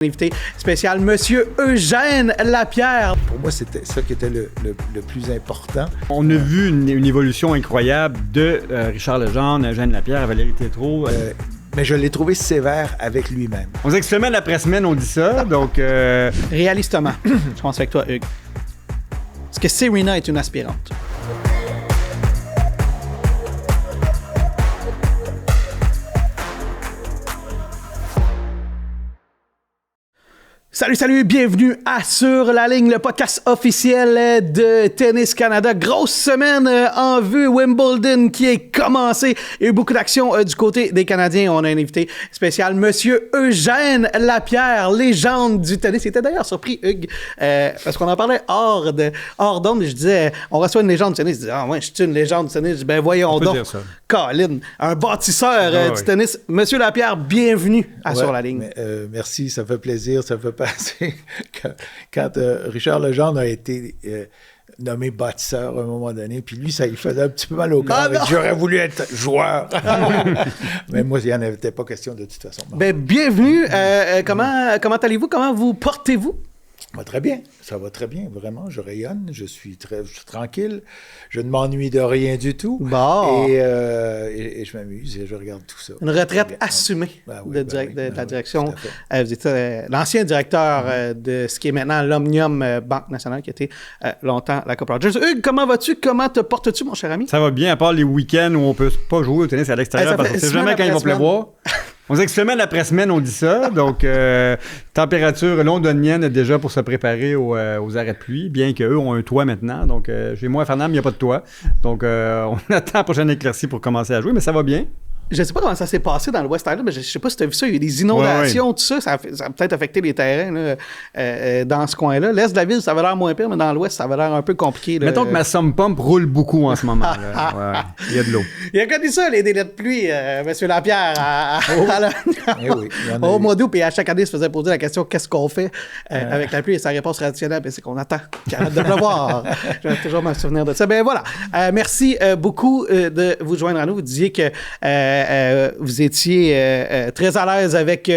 Invité spécial, Monsieur Eugène Lapierre. Pour moi, c'était ça qui était le plus important. On a vu une évolution incroyable de Richard Legendre, Eugène Lapierre, Valérie Tétrault. Mais je l'ai trouvé sévère avec lui-même. On dirait que semaine après semaine, on dit ça, donc... Réalistement, je pense avec toi, Hugues. Est-ce que Serena est une aspirante? Salut, bienvenue à Sur la ligne, le podcast officiel de Tennis Canada. Grosse semaine en vue, Wimbledon qui est commencé. Il y a eu beaucoup d'actions du côté des Canadiens. On a un invité spécial, Monsieur Eugène Lapierre, légende du tennis. Il était d'ailleurs surpris, Hugues, parce qu'on en parlait hors d'onde. Je disais, on reçoit une légende du tennis. Je disais, ah ouais, je suis une légende du tennis. Je dis, ben voyons donc, Colin, un bâtisseur du tennis. Monsieur Lapierre, bienvenue à Sur la ligne. Merci, ça fait plaisir, ça fait passer. Quand Richard Legendre a été nommé bâtisseur à un moment donné, puis lui, ça lui faisait un petit peu mal au cœur. J'aurais voulu être joueur. Mais moi, il n'y en avait pas question de toute façon. Ben, bienvenue. Comment allez-vous? Comment vous portez-vous? Ça va très bien, vraiment. Je rayonne, je suis tranquille, je ne m'ennuie de rien du tout. Bon. Et je m'amuse et je regarde tout ça. Une retraite assumée de la direction. Vous étiez l'ancien directeur de ce qui est maintenant l'Omnium Banque Nationale, qui a été longtemps la Coupe Rogers. Hugues, comment vas-tu? Comment te portes-tu, mon cher ami? Ça va bien, à part les week-ends où on peut pas jouer au tennis à l'extérieur parce qu'on ne sait jamais quand il va pleuvoir. On sait que semaine après semaine, on dit ça. Donc, température londonienne déjà pour se préparer aux arrêts de pluie, bien qu'eux ont un toit maintenant. Donc, chez moi, à Farnham, il n'y a pas de toit. Donc, on attend la prochaine éclaircie pour commencer à jouer, mais ça va bien. Je ne sais pas comment ça s'est passé dans le West Island, mais je ne sais pas si tu as vu ça. Il y a eu des inondations, tout ça. Ça a peut-être affecté les terrains là, dans ce coin-là. L'est de la ville, ça avait l'air moins pire, mais dans l'ouest, ça avait l'air un peu compliqué. Là. Mettons que ma sump pump roule beaucoup en ce moment. Là. Il y a de l'eau. Il a connu ça, les délais de pluie, M. Lapierre, au mois d'août. Puis à chaque année, il se faisait poser la question qu'est-ce qu'on fait avec la pluie? Et sa réponse traditionnelle, c'est qu'on attend qu'il arrête de pleuvoir. Je vais toujours me souvenir de ça. Ben voilà. Merci beaucoup de vous joindre à nous. Vous disiez que vous étiez très à l'aise avec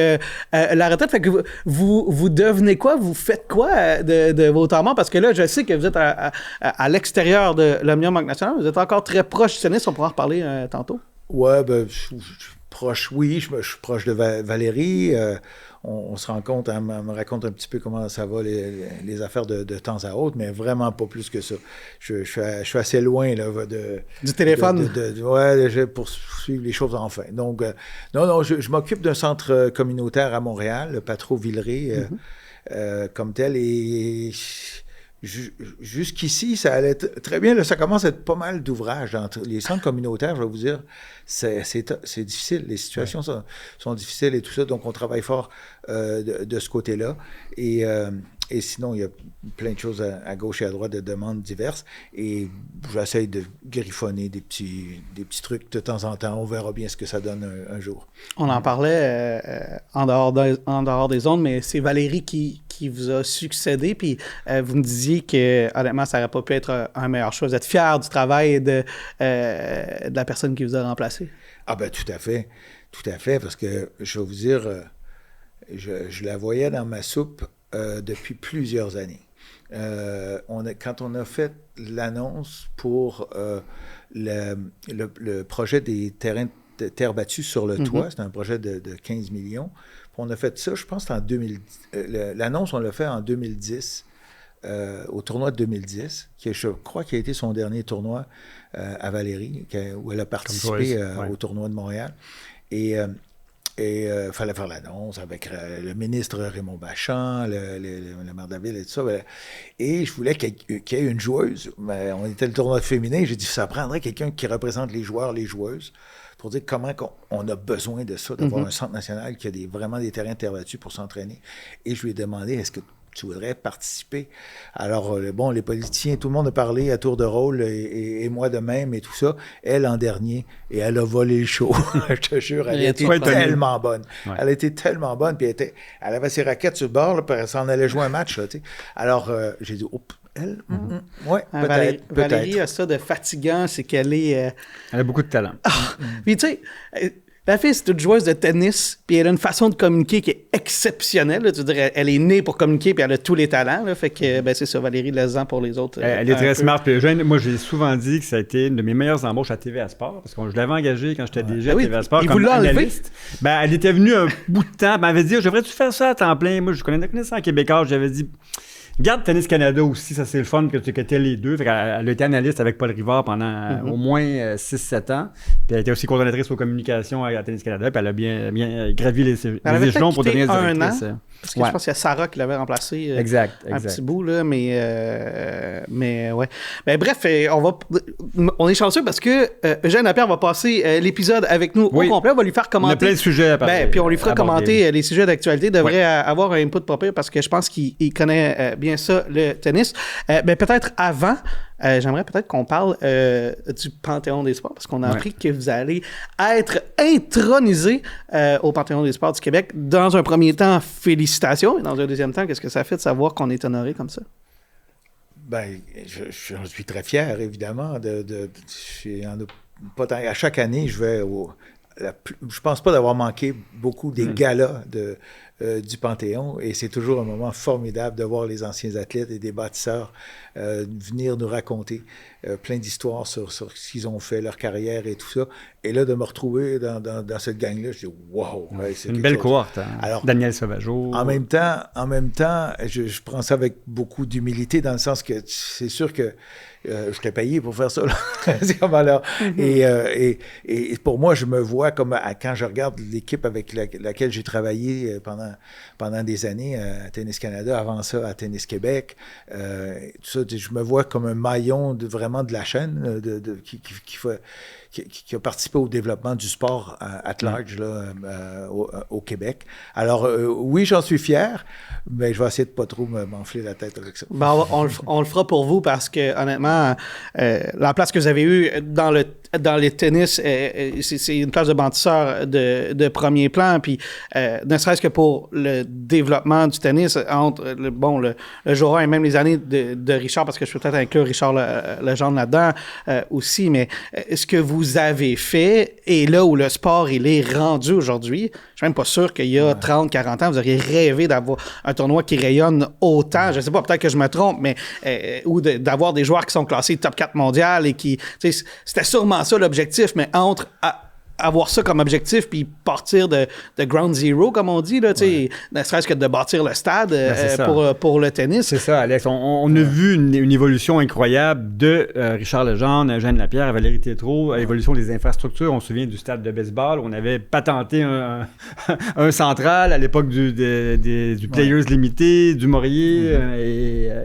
la retraite. Fait que vous devenez quoi? Vous faites quoi de vos temps morts? Parce que là, je sais que vous êtes à l'extérieur de l'Omnium Banque Nationale. Vous êtes encore très proche du tennis. On pourra en reparler tantôt. Ouais, ben, je suis proche, oui. Je suis proche de Valérie. On se rencontre, elle me raconte un petit peu comment ça va, les affaires de temps à autre, mais vraiment pas plus que ça. Je suis assez loin là, du téléphone. Pour suivre les choses enfin. Donc, non, je m'occupe d'un centre communautaire à Montréal, le Patro-Villeray, comme tel, et jusqu'ici, ça allait très bien. Là, ça commence à être pas mal d'ouvrages. Les centres communautaires, je vais vous dire, c'est difficile. Les situations sont difficiles et tout ça. Donc, on travaille fort de ce côté-là. Et sinon, il y a plein de choses à gauche et à droite de demandes diverses. Et j'essaye de griffonner des petits trucs de temps en temps. On verra bien ce que ça donne un jour. On en parlait en dehors des ondes, mais c'est Valérie qui vous a succédé. Puis vous me disiez que, honnêtement, ça n'aurait pas pu être un meilleur choix. Vous êtes fier du travail de la personne qui vous a remplacé? Ah ben tout à fait, parce que je vais vous dire, je la voyais dans ma soupe depuis plusieurs années. Quand on a fait l'annonce pour le projet des terrains de terre battue sur le toit, c'était un projet de 15 millions. On a fait ça, je pense, en 2010. L'annonce, on l'a fait en 2010, au tournoi de 2010, qui je crois qui a été son dernier tournoi à Valérie, où elle a participé au tournoi de Montréal. Et il fallait faire l'annonce avec le ministre Raymond Bachand, le maire de la ville et tout ça. Et je voulais qu'il y ait une joueuse. Mais on était le tournoi féminin. J'ai dit, ça prendrait quelqu'un qui représente les joueurs, les joueuses, pour dire comment on a besoin de ça, d'avoir un centre national qui a vraiment des terrains de terre battue pour s'entraîner. Et je lui ai demandé, est-ce que tu voudrais participer? Alors, les politiciens, tout le monde a parlé à tour de rôle, et moi de même, et tout ça. Elle, en dernier, et elle a volé le show. Je te jure, elle était tellement bonne. Ouais. Elle était tellement bonne, puis elle avait ses raquettes sur le bord, là, puis elle s'en allait jouer un match. Là, alors, j'ai dit, elle, ouais, peut-être. Valérie a ça de fatigant, c'est qu'elle est... Elle a beaucoup de talent. Puis tu sais... Ma fille, c'est une joueuse de tennis, puis elle a une façon de communiquer qui est exceptionnelle. Là. Tu veux dire, elle est née pour communiquer, puis elle a tous les talents. Là. Fait que, c'est ça, Valérie Lezan pour les autres. Elle est très smart. Puis moi, j'ai souvent dit que ça a été une de mes meilleures embauches à TVA Sport, parce que je l'avais engagée quand j'étais DG à TVA Sport comme analyste. Elle était venue un bout de temps, elle m'avait dit, devrais-tu faire ça à temps plein? Moi, je connaissais ça en québécois, j'avais dit... Garde Tennis Canada aussi, ça c'est le fun que tu étais les deux. Fait elle a été analyste avec Paul Rivard pendant au moins 6-7 ans. Puis elle était aussi coordonnatrice aux communications à Tennis Canada. Puis elle a bien gravi les échelons pour devenir directrice. Parce que je pense qu'il y a Sarah qui l'avait remplacé un petit bout, là, mais ouais. Ben, bref, on est chanceux parce que Eugène Lapierre va passer l'épisode avec nous au complet. On va lui faire commenter. On a plein de sujets à parler. Puis on lui fera commenter les sujets d'actualité. Il devrait avoir un input pas pire parce que je pense qu'il connaît bien ça, le tennis. Peut-être avant, j'aimerais peut-être qu'on parle du Panthéon des sports parce qu'on a appris que vous allez être intronisé au Panthéon des sports du Québec. Dans un premier temps, félicitations. Et dans un deuxième temps, qu'est-ce que ça fait de savoir qu'on est honoré comme ça? Ben, j'en suis très fier, évidemment. À chaque année, je vais je pense pas d'avoir manqué beaucoup des galas du Panthéon et c'est toujours un moment formidable de voir les anciens athlètes et des bâtisseurs venir nous raconter plein d'histoires sur ce qu'ils ont fait, leur carrière et tout ça. Et là, de me retrouver dans cette gang-là, je dis « wow! » C'est une belle cohorte. Hein? Alors, Daniel Sauvageau. En même temps, je prends ça avec beaucoup d'humilité dans le sens que c'est sûr que je t'ai payé pour faire ça. C'est comme alors. Et pour moi, je me vois comme quand je regarde l'équipe avec laquelle j'ai travaillé pendant des années à Tennis Canada, avant ça à Tennis Québec. Tout ça, je me vois comme un maillon vraiment de la chaîne qui a participé au développement du sport at large là, au Québec. Alors, oui, j'en suis fier, mais je vais essayer de pas trop m'enfler la tête avec ça. Ben, on le fera pour vous parce que, honnêtement, la place que vous avez eue dans le tennis, c'est une place de bâtisseur de premier plan. Puis, ne serait-ce que pour le développement du tennis, entre le jour 1 et même les années de Richard, parce que je peux peut-être inclure Richard Legendre là-dedans aussi, mais ce que vous avez fait et là où le sport il est rendu aujourd'hui, je suis même pas sûr qu'il y a 30-40 ans, vous auriez rêvé d'avoir un tournoi qui rayonne autant. Je sais pas, peut-être que je me trompe, mais ou d'avoir des joueurs qui sont classés top 4 mondial et qui... C'était sûrement ça l'objectif, mais entre... avoir ça comme objectif puis partir de ground zero, comme on dit, là, ne serait-ce que de bâtir le stade pour le tennis. C'est ça, Alex. On a vu une évolution incroyable de Richard Legendre, Eugène Lapierre, Valérie Tétrault, l'évolution des infrastructures. On se souvient du stade de baseball. On avait patenté un central à l'époque du Players Limité, du Maurier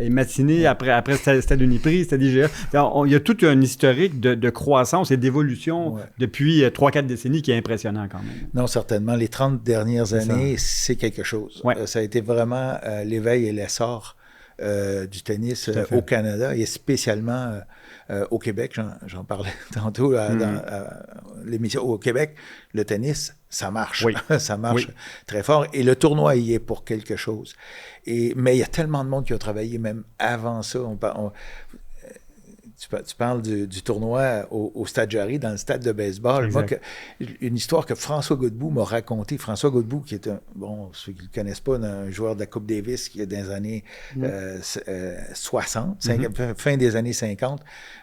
et Matinée. Après stade Uniprix, stade IGA. Il y a tout un historique de croissance et d'évolution depuis 3-4 décennies qui est impressionnant quand même. Non, certainement. Les 30 dernières années, c'est quelque chose. Ça a été vraiment l'éveil et l'essor du tennis au Canada et spécialement au Québec. J'en parlais tantôt dans l'émission. Au Québec, le tennis, ça marche. Ça marche très fort. Et le tournoi y est pour quelque chose. Mais il y a tellement de monde qui a travaillé même avant ça. Tu parles du tournoi au Stade Jarry, dans le stade de baseball. Moi, une histoire que François Godbout m'a racontée. François Godbout, qui est ceux qui ne le connaissent pas, un joueur de la Coupe Davis qui est dans les années 60, fin des années 50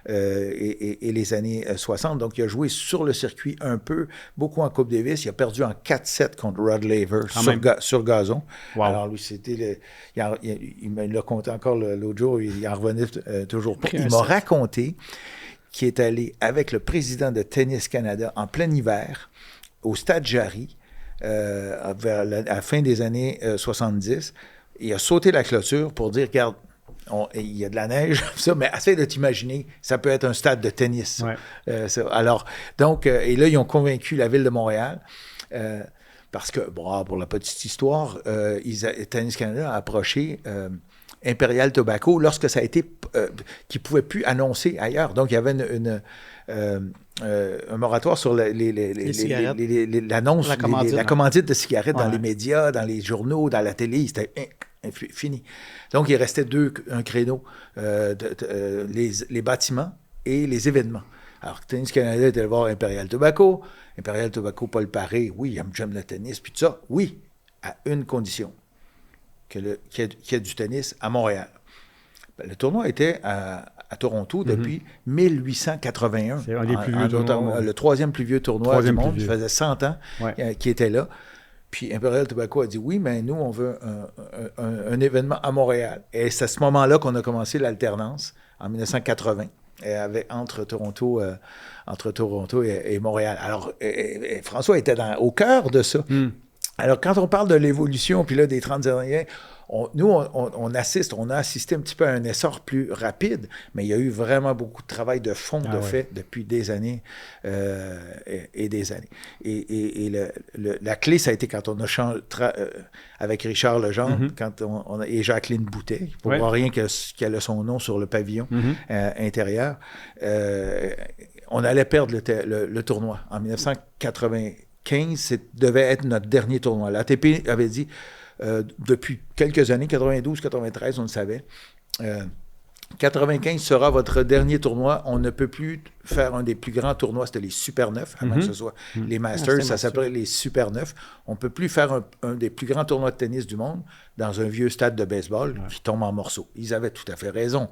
et les années 60. Donc, il a joué sur le circuit un peu, beaucoup en Coupe Davis. Il a perdu en 4-7 contre Rod Laver sur gazon. Wow. Alors, lui, c'était... Il me l'a conté encore l'autre jour. Il en revenait toujours pas. Il m'a raconté qui est allé avec le président de Tennis Canada en plein hiver au Stade Jarry vers la fin des années 70. Il a sauté la clôture pour dire, regarde, il y a de la neige, ça, mais essaie de t'imaginer, ça peut être un stade de tennis. Alors, donc, et là, ils ont convaincu la Ville de Montréal parce que, pour la petite histoire, Tennis Canada a approché Imperial Tobacco lorsque ça a été qu'ils ne pouvaient plus annoncer ailleurs. Donc, il y avait un moratoire sur l'annonce, la commandite de cigarettes dans les médias, dans les journaux, dans la télé. C'était fini. Donc, il restait un créneau, les bâtiments et les événements. Alors, Tennis Canada était allé voir Imperial Tobacco. Imperial Tobacco, Paul Paré, oui, j'aime le tennis, puis tout ça. Oui, à une condition, qu'il y ait du tennis à Montréal. Ben, le tournoi était à Toronto depuis 1881. C'est un des plus vieux tournois. Le troisième plus vieux tournoi du monde. Ça faisait 100 ans qu'il était là. Puis Imperial Tobacco a dit oui, mais nous, on veut un événement à Montréal. Et c'est à ce moment-là qu'on a commencé l'alternance, en 1980, entre Toronto et Montréal. Alors, François était au cœur de ça. Alors, quand on parle de l'évolution, puis là, des 30 derniers, on a assisté un petit peu à un essor plus rapide, mais il y a eu vraiment beaucoup de travail de fond fait depuis des années et des années. Et la clé, ça a été quand on a changé avec Richard Legendre et Jacqueline Boutet, pour voir rien qu'elle a son nom sur le pavillon intérieur, on allait perdre le tournoi. En 1995, ça devait être notre dernier tournoi. L'ATP avait dit... depuis quelques années, 92, 93, on le savait. 95 sera votre dernier tournoi. On ne peut plus faire un des plus grands tournois, c'était les Super 9, avant que ce soit les Masters, ça s'appelait les Super 9. On ne peut plus faire un des plus grands tournois de tennis du monde dans un vieux stade de baseball qui tombe en morceaux. Ils avaient tout à fait raison.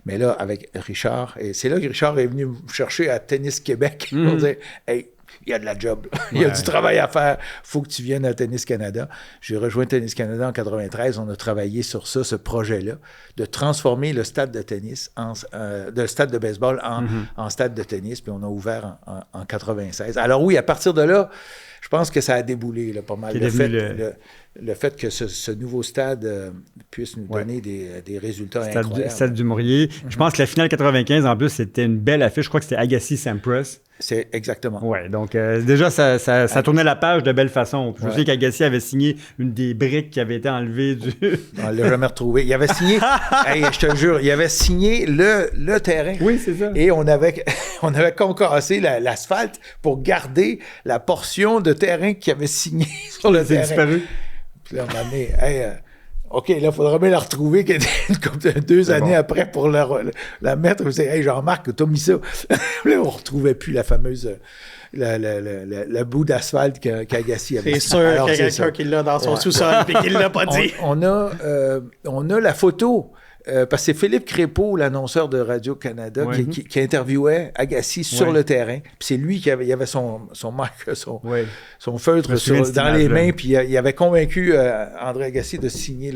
Mais là, avec Richard, et c'est là que Richard est venu me chercher à Tennis Québec pour dire « Hey, il y a de la job, il y a du travail à faire, il faut que tu viennes à Tennis Canada. » J'ai rejoint Tennis Canada en 93, on a travaillé sur ça, ce projet-là, de transformer le stade de tennis, le stade de baseball en stade de tennis, puis on a ouvert en 96. Alors oui, à partir de là, je pense que ça a déboulé là, pas mal. Le fait que ce nouveau stade puisse nous donner des résultats incroyables. Stade du Maurier. Je pense que la finale 95, en plus, c'était une belle affiche. Je crois que c'était Agassi-Sampras. C'est exactement. Oui, donc déjà, ça tournait la page de belle façon. Je sais qu'Agassi avait signé une des briques qui avait été enlevée du... On ne l'a jamais retrouvé. Il avait signé, je te jure, il avait signé le terrain. Oui, c'est ça. Et on avait concassé l'asphalte pour garder la portion de terrain qu'il avait signé sur le terrain. C'est disparu. Puis là, on m'a dit, OK, là, il faudra bien la retrouver comme 2 années après pour la mettre. Je disais, Jean-Marc, t'as mis ça. Là, on ne retrouvait plus la fameuse... le bout d'asphalte qu'Agassi avait. C'est sûr qu'il y a quelqu'un qui l'a dans son sous-sol et qu'il ne l'a pas dit. On a la photo. Parce que c'est Philippe Crépeau, l'annonceur de Radio-Canada, qui interviewait Agassi sur le terrain. Puis c'est lui qui avait son feutre dans les mains, puis il avait convaincu André Agassi de signer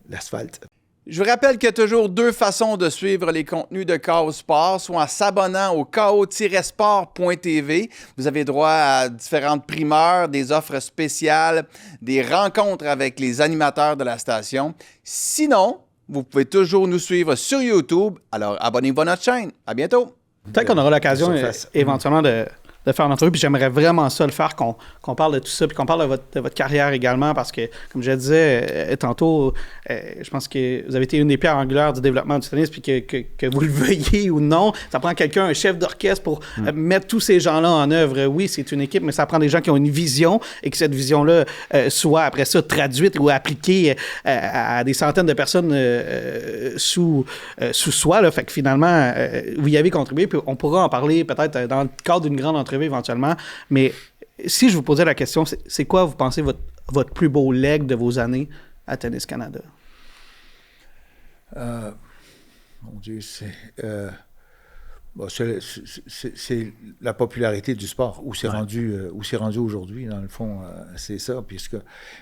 l'asphalte. Je vous rappelle qu'il y a toujours 2 façons de suivre les contenus de KO Sport, soit en s'abonnant au ko-sport.tv. Vous avez droit à différentes primeurs, des offres spéciales, des rencontres avec les animateurs de la station. Sinon, vous pouvez toujours nous suivre sur YouTube. Alors, abonnez-vous à notre chaîne. À bientôt. Peut-être qu'on aura l'occasion éventuellement de faire une entrevue, puis j'aimerais vraiment ça le faire, qu'on parle de tout ça, puis qu'on parle de votre carrière également, parce que, comme je disais tantôt, je pense que vous avez été une des pierres angulaires du développement du tennis, puis que vous le veuillez ou non, ça prend quelqu'un, un chef d'orchestre pour mettre tous ces gens-là en œuvre. Oui, c'est une équipe, mais ça prend des gens qui ont une vision, et que cette vision-là soit après ça traduite ou appliquée à des centaines de personnes sous soi. Là. Fait que finalement, vous y avez contribué, puis on pourra en parler peut-être dans le cadre d'une grande entrevue éventuellement, mais si je vous posais la question, c'est quoi, vous pensez, votre plus beau leg de vos années à Tennis Canada? Mon Dieu, c'est la popularité du sport, où c'est rendu aujourd'hui, dans le fond, c'est ça.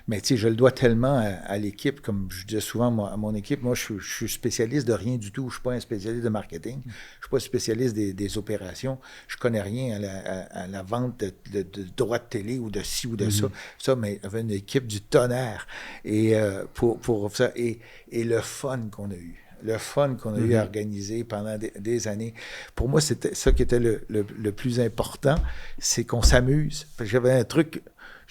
Mais tu sais, je le dois tellement à l'équipe, comme je disais souvent à mon équipe, moi je suis spécialiste de rien du tout, je suis pas un spécialiste de marketing, je suis pas spécialiste des opérations, je connais rien à la vente de droits de télé ou de ci ou de ça, mais il y avait une équipe du tonnerre, et pour ça, et le fun qu'on a eu. Le fun qu'on a eu à organiser pendant des années. Pour moi, c'était ça qui était le plus important, c'est qu'on s'amuse. J'avais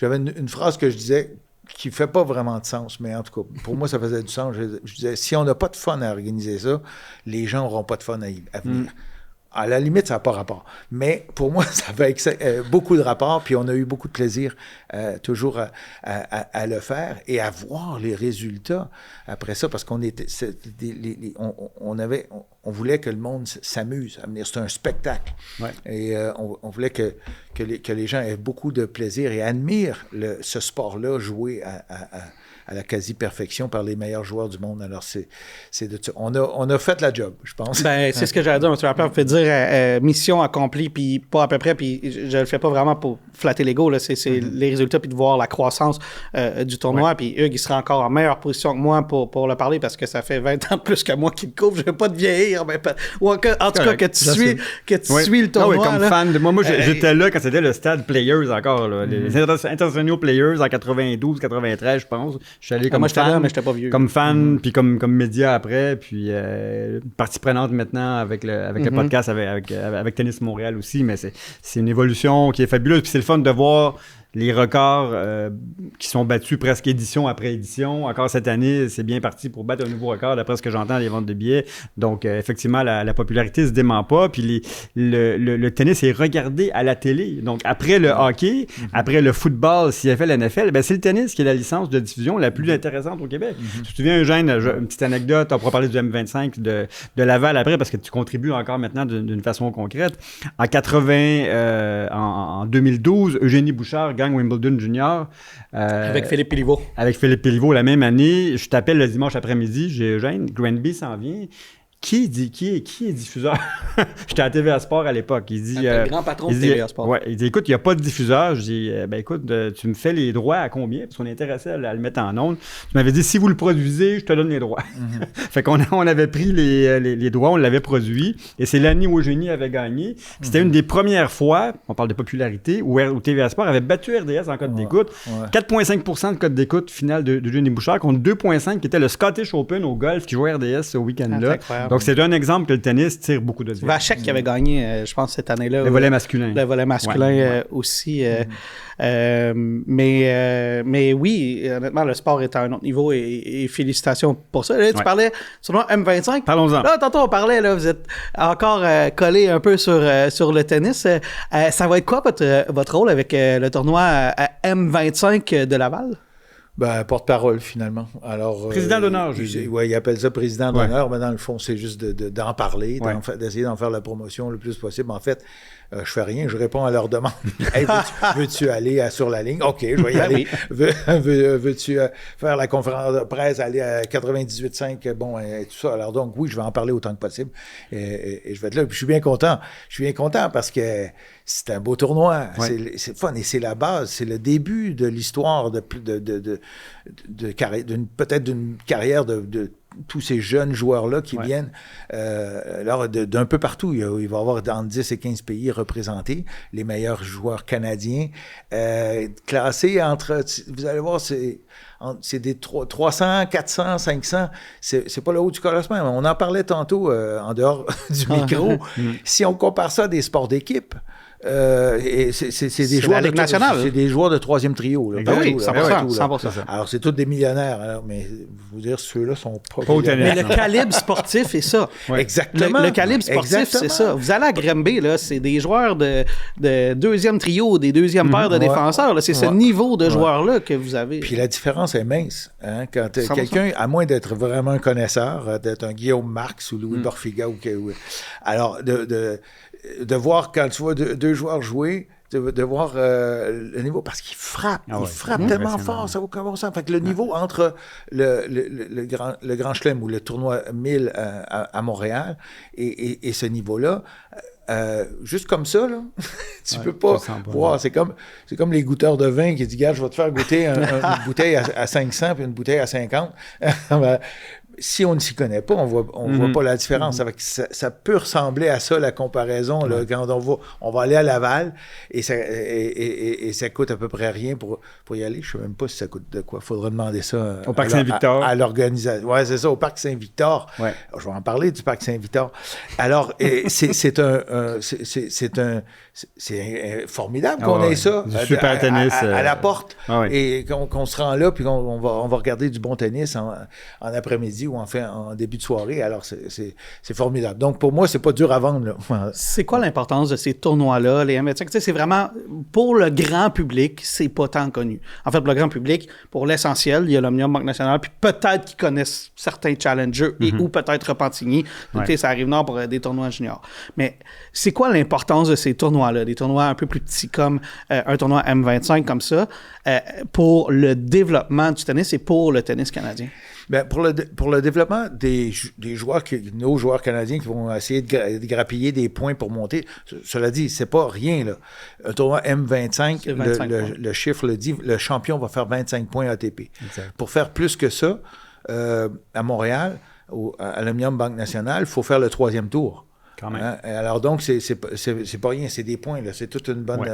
une phrase que je disais qui ne fait pas vraiment de sens, mais en tout cas, pour moi, ça faisait du sens. Je disais, si on n'a pas de fun à organiser ça, les gens n'auront pas de fun à venir. À la limite, ça n'a pas rapport. Mais pour moi, ça fait beaucoup de rapport, puis on a eu beaucoup de plaisir toujours à le faire et à voir les résultats après ça, parce qu'on était, on voulait que le monde s'amuse. C'est un spectacle. Ouais. Et on voulait que les gens aient beaucoup de plaisir et admirent ce sport-là joué à la quasi-perfection par les meilleurs joueurs du monde. Alors, on a fait la job, je pense. Ben, c'est ce que j'allais dire. M. Lapierre vous fait dire mission accomplie, puis pas à peu près, puis je le fais pas vraiment pour flatter l'ego, là. C'est les résultats, puis de voir la croissance du tournoi. Puis Hugues, il sera encore en meilleure position que moi pour le parler, parce que ça fait 20 ans de plus que moi qui le couvre. Je veux pas te vieillir, mais ou en tout cas, que tu suis le tournoi. Oui, comme là. fan. Moi, j'étais là quand c'était le stade Players encore, là. Les International Players en 92, 93, je pense. Je suis allé comme fan, mais j'étais pas vieux. comme fan, puis comme média après, puis partie prenante maintenant avec le podcast avec Tennis Montréal aussi, mais c'est une évolution qui est fabuleuse, puis c'est le fun de voir les records qui sont battus presque édition après édition. Encore cette année, c'est bien parti pour battre un nouveau record, d'après ce que j'entends, les ventes de billets. Donc, effectivement, la popularité ne se dément pas. Puis le tennis est regardé à la télé. Donc, après le hockey, après le football, CFL, NFL, ben, c'est le tennis qui est la licence de diffusion la plus intéressante au Québec. Tu te souviens, Eugène, une petite anecdote, on pourra parler du M25 de Laval après, parce que tu contribues encore maintenant d'une façon concrète. En 2012, Eugénie Bouchard gagne Wimbledon Junior. Avec Philippe Péliveau. Avec Philippe Péliveau la même année. Je t'appelle le dimanche après-midi, j'ai Eugène, Granby s'en vient. Qui est diffuseur? J'étais à TVA Sport à l'époque. Il dit... le grand patron de TVA Sport. Ouais, il dit, écoute, il n'y a pas de diffuseur. Je dis, écoute, tu me fais les droits à combien? Parce qu'on est intéressé à le mettre en ondes. Tu m'avais dit, si vous le produisez, je te donne les droits. Fait qu'on avait pris les droits, on l'avait produit. Et c'est l'année où Eugénie avait gagné. C'était une des premières fois, on parle de popularité, où TVA Sport avait battu RDS en code d'écoute. 4,5% de code d'écoute finale de Eugénie Bouchard, contre 2,5% qui était le Scottish Open au golf qui jouait RDS ce week-end-là. Donc, c'est un exemple que le tennis tire beaucoup de Vachek qui avait gagné, je pense, cette année-là. Le volet masculin. Le volet masculin aussi. Mais oui, honnêtement, le sport est à un autre niveau et félicitations pour ça. Là, tu parlais sur le M25. Parlons-en. Là, tantôt, on parlait, là, vous êtes encore collé un peu sur le tennis. Ça va être quoi votre rôle avec le tournoi M25 de Laval? Ben, porte-parole, finalement. Alors, président d'honneur, je dis. Oui, il appelle ça président d'honneur, mais dans le fond, c'est juste d'en parler, d'essayer d'en faire la promotion le plus possible. En fait, je fais rien, je réponds à leur demande. Hey, veux-tu aller sur la ligne? OK, je vais y aller. Veux-tu faire la conférence de presse, aller à 98.5? Bon, et tout ça. Alors donc, oui, je vais en parler autant que possible. Et je vais être là. Puis je suis bien content. Je suis bien content parce que c'est un beau tournoi. Ouais. C'est fun. Et c'est la base. C'est le début de l'histoire peut-être d'une carrière de tous ces jeunes joueurs-là qui viennent d'un peu partout. Il va y avoir entre 10 et 15 pays représentés, les meilleurs joueurs canadiens, classés entre, vous allez voir, c'est des 300, 400, 500, c'est pas le haut du classement. On en parlait tantôt en dehors du micro. Si on compare ça à des sports d'équipe, c'est des joueurs nationale. C'est des joueurs de troisième trio. Là, ben oui, 100%. Alors, c'est tous des millionnaires. Mais vous dire, ceux-là sont pas mais le calibre sportif est ça. Exactement. Le calibre sportif, c'est ça. Vous allez à Granby, là, c'est des joueurs de deuxième trio, des deuxièmes paires de défenseurs. Là, c'est ce niveau de joueurs-là que vous avez. Puis la différence est mince. Hein? Quand quelqu'un, à moins d'être vraiment un connaisseur, d'être un Guillaume Marx ou Louis Borfiga, alors de voir, quand tu vois deux joueurs jouer, de voir le niveau, parce qu'il frappe. Il frappe tellement fort, ça vaut comment ça. Fait que le niveau entre le Grand Chelem ou le tournoi 1000 à Montréal et ce niveau-là, juste comme ça, là, tu peux pas voir. C'est comme les goûteurs de vin qui disent, regarde, je vais te faire goûter une bouteille à 500 puis une bouteille à 50. Si on ne s'y connaît pas, on voit pas la différence. Ça peut ressembler à ça, la comparaison, là, quand on va aller à Laval et ça coûte à peu près rien pour y aller. Je ne sais même pas si ça coûte de quoi. Il faudra demander ça au Parc Saint-Victor. À l'organisation. Oui, c'est ça, au Parc Saint-Victor. Ouais. Je vais en parler du Parc Saint-Victor. Alors, c'est formidable qu'on ait ça du super tennis à la porte et qu'on se rend là puis on va regarder du bon tennis en après-midi. après-midi ou en début de soirée. Alors, c'est formidable. Donc, pour moi, c'est pas dur à vendre. Là. C'est quoi l'importance de ces tournois-là, les M25? Tu sais, c'est vraiment, pour le grand public, c'est pas tant connu. En fait, pour le grand public, pour l'essentiel, il y a l'Omnium Banque Nationale, puis peut-être qu'ils connaissent certains challengers ou peut-être Repentigny. Tu sais, ça arrive nord pour des tournois juniors. Mais c'est quoi l'importance de ces tournois-là, des tournois un peu plus petits comme un tournoi M25 comme ça, pour le développement du tennis et pour le tennis canadien? Bien, pour le développement des joueurs, nos joueurs canadiens qui vont essayer de grappiller des points pour monter, cela dit, c'est pas rien, là. Un tournoi M25, le chiffre le dit, le champion va faire 25 points ATP. Exact. Pour faire plus que ça, à Montréal, à l'Omnium Banque Nationale, il faut faire le 3e tour. Quand même. Hein? Alors donc, c'est pas rien, c'est des points, là. C'est toute une bonne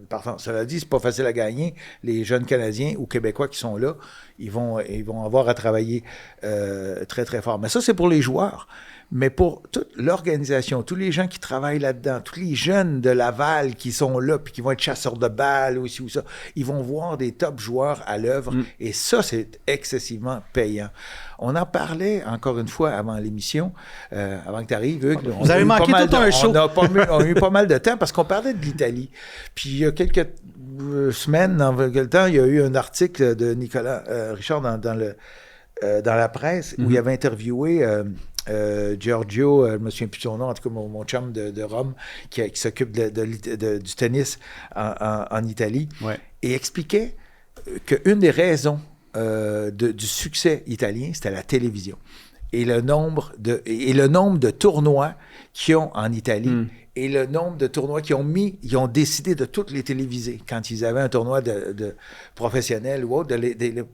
parfaite. Cela dit, c'est pas facile à gagner. Les jeunes Canadiens ou Québécois qui sont là, ils vont avoir à travailler très, très fort. Mais ça, c'est pour les joueurs. Mais pour toute l'organisation, tous les gens qui travaillent là-dedans, tous les jeunes de Laval qui sont là, puis qui vont être chasseurs de balles aussi ou ça, ils vont voir des top joueurs à l'œuvre. Et ça, c'est excessivement payant. On en parlait, encore une fois, avant l'émission, avant que tu arrives, Hugues. Vous avez manqué tout un show. On a eu pas mal de temps parce qu'on parlait de l'Italie. Puis il y a quelques semaines, dans quel temps, il y a eu un article de Nicolas Richard dans la presse où il avait interviewé Giorgio, je ne me souviens plus de son nom, en tout cas mon chum de Rome, qui s'occupe du tennis en Italie, et expliquait qu'une des raisons du succès italien, c'était la télévision. Et le nombre de tournois qu'ils ont en Italie et le nombre de tournois qu'ils ont décidé de toutes les téléviser quand ils avaient un tournoi de professionnel ou autre,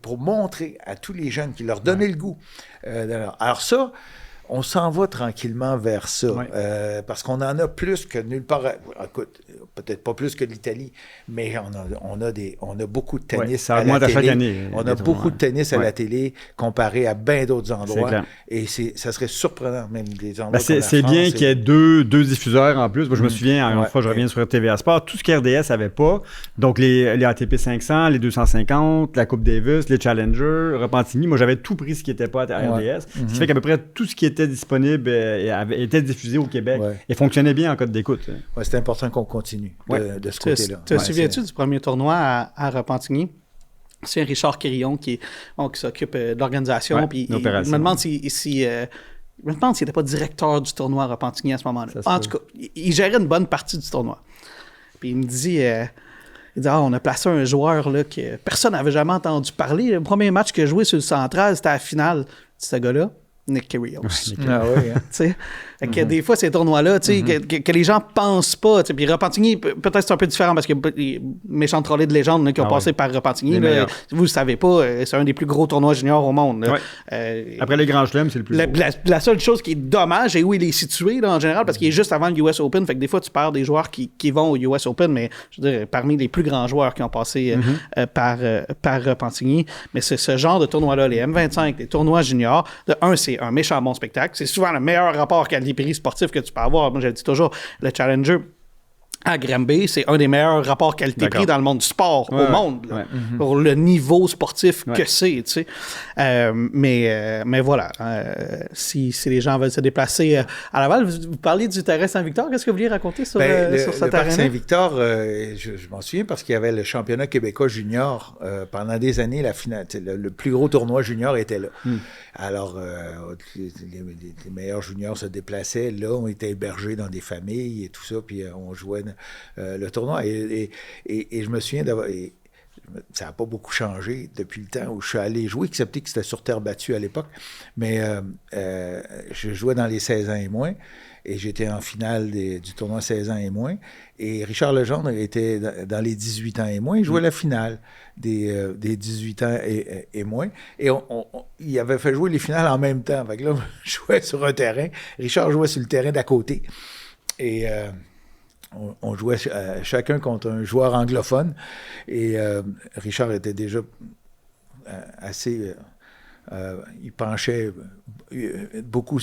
pour montrer à tous les jeunes, qui leur donnaient le goût. Alors ça, on s'en va tranquillement vers ça, parce qu'on en a plus que nulle part. Écoute, peut-être pas plus que l'Italie, mais on a beaucoup de tennis ça augmente à chaque année. On a beaucoup de tennis à la télé comparé à bien d'autres endroits. Et ça serait surprenant, même des endroits comme la France. C'est bien qu'il y ait deux diffuseurs en plus. Moi, je me souviens, une fois, je reviens sur TVA Sport, tout ce qu'RDS n'avait pas. Donc, les ATP 500, les 250, la Coupe Davis, les Challengers, Repentigny. Moi, j'avais tout pris ce qui n'était pas à RDS. Ce qui fait qu'à peu près tout ce qui était disponible était diffusé au Québec et fonctionnait bien en code d'écoute. C'est important qu'on continue de ce côté-là. Te souviens-tu du premier tournoi à Repentigny? C'est Richard Quirillon qui s'occupe de l'organisation. Puis je me demande s'il n'était pas directeur du tournoi à Repentigny à ce moment-là. En tout cas, il gérait une bonne partie du tournoi. Puis il me dit... on a placé un joueur là, que personne n'avait jamais entendu parler. Le premier match qu'il a joué sur le central, c'était à la finale. Ce gars-là, Nick Kyrgios. Des fois, ces tournois-là, que les gens pensent pas. Puis Repentigny, peut-être c'est un peu différent parce qu'il y a des méchants trollés de légende là, qui ont passé par Repentigny. Vous ne savez pas, c'est un des plus gros tournois juniors au monde. Après les grands chelems, c'est le plus gros. La seule chose qui est dommage est où il est situé là, en général, parce qu'il est juste avant le US Open. Fait que des fois, tu perds des joueurs qui vont au US Open, mais je veux dire, parmi les plus grands joueurs qui ont passé par Repentigny. Mais c'est ce genre de tournoi-là, les M25, les tournois juniors. De un, c'est un méchant bon spectacle. C'est souvent le meilleur rapport qualité-prix sportif que tu peux avoir. Moi, je le dis toujours, le Challenger à Granby, c'est un des meilleurs rapports qualité-prix dans le monde du sport au monde, pour le niveau sportif que c'est, tu sais. Mais voilà, si les gens veulent se déplacer à Laval, vous parliez du terrain Saint-Victor, qu'est-ce que vous vouliez raconter sur ce terrain? Le Saint-Victor, je m'en souviens parce qu'il y avait le championnat québécois junior pendant des années, la finale, le plus gros tournoi junior était là. Alors, les meilleurs juniors se déplaçaient là, on était hébergés dans des familles et tout ça, puis on jouait le tournoi. Et je me souviens d'avoir... Ça n'a pas beaucoup changé depuis le temps où je suis allé jouer, excepté que c'était sur terre battue à l'époque. Mais je jouais dans les 16 ans et moins. Et j'étais en finale du tournoi 16 ans et moins. Et Richard Legendre était dans les 18 ans et moins. Il jouait la finale des 18 ans et moins. Et il avait fait jouer les finales en même temps. Fait que là, je jouais sur un terrain. Richard jouait sur le terrain d'à côté. Et... on jouait chacun contre un joueur anglophone et Richard était déjà assez il penchait beaucoup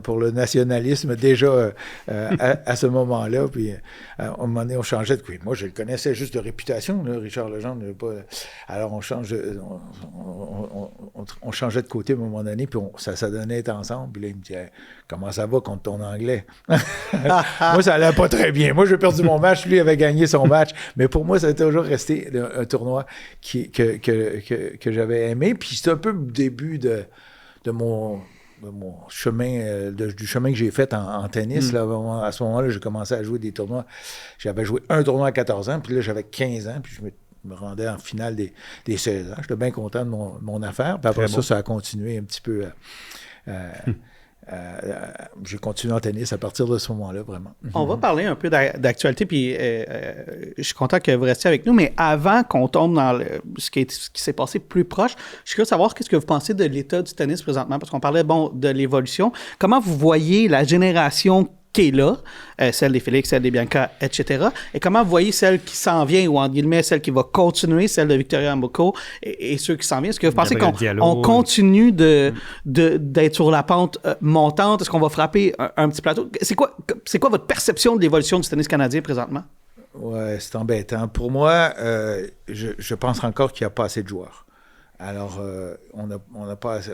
pour le nationalisme déjà à ce moment-là. Puis à un moment donné, on changeait de côté. Moi, je le connaissais juste de réputation, là, Richard Legendre. Alors, on changeait de côté à un moment donné, puis ça donnait être ensemble. Puis là, il me dit comment ça va contre ton anglais? Moi, ça allait pas très bien. Moi, j'ai perdu mon match. Lui avait gagné son match. Mais pour moi, ça a toujours resté un tournoi que j'avais aimé. Puis c'est un peu le début de mon chemin, du chemin que j'ai fait en tennis. Là, à ce moment-là, j'ai commencé à jouer des tournois. J'avais joué un tournoi à 14 ans, puis là, j'avais 15 ans, puis je me rendais en finale des 16 ans. J'étais bien content de mon affaire. Puis après ça a continué un petit peu. J'ai continué en tennis à partir de ce moment-là, vraiment. On va parler un peu d'actualité, puis je suis content que vous restiez avec nous, mais avant qu'on tombe dans ce qui s'est passé plus proche, je suis curieux de savoir qu'est-ce que vous pensez de l'état du tennis présentement, parce qu'on parlait, de l'évolution. Comment vous voyez la génération qui est là, celle des Félix, celle des Bianca, etc. Et comment vous voyez celle qui s'en vient, ou en guillemets, celle qui va continuer, celle de Victoria Mboko et ceux qui s'en viennent? Est-ce que vous pensez qu'on continue d'être sur la pente montante? Est-ce qu'on va frapper un petit plateau? C'est quoi votre perception de l'évolution du tennis canadien présentement? Ouais, c'est embêtant. Pour moi, je pense encore qu'il n'y a pas assez de joueurs. Alors, on n'a pas assez...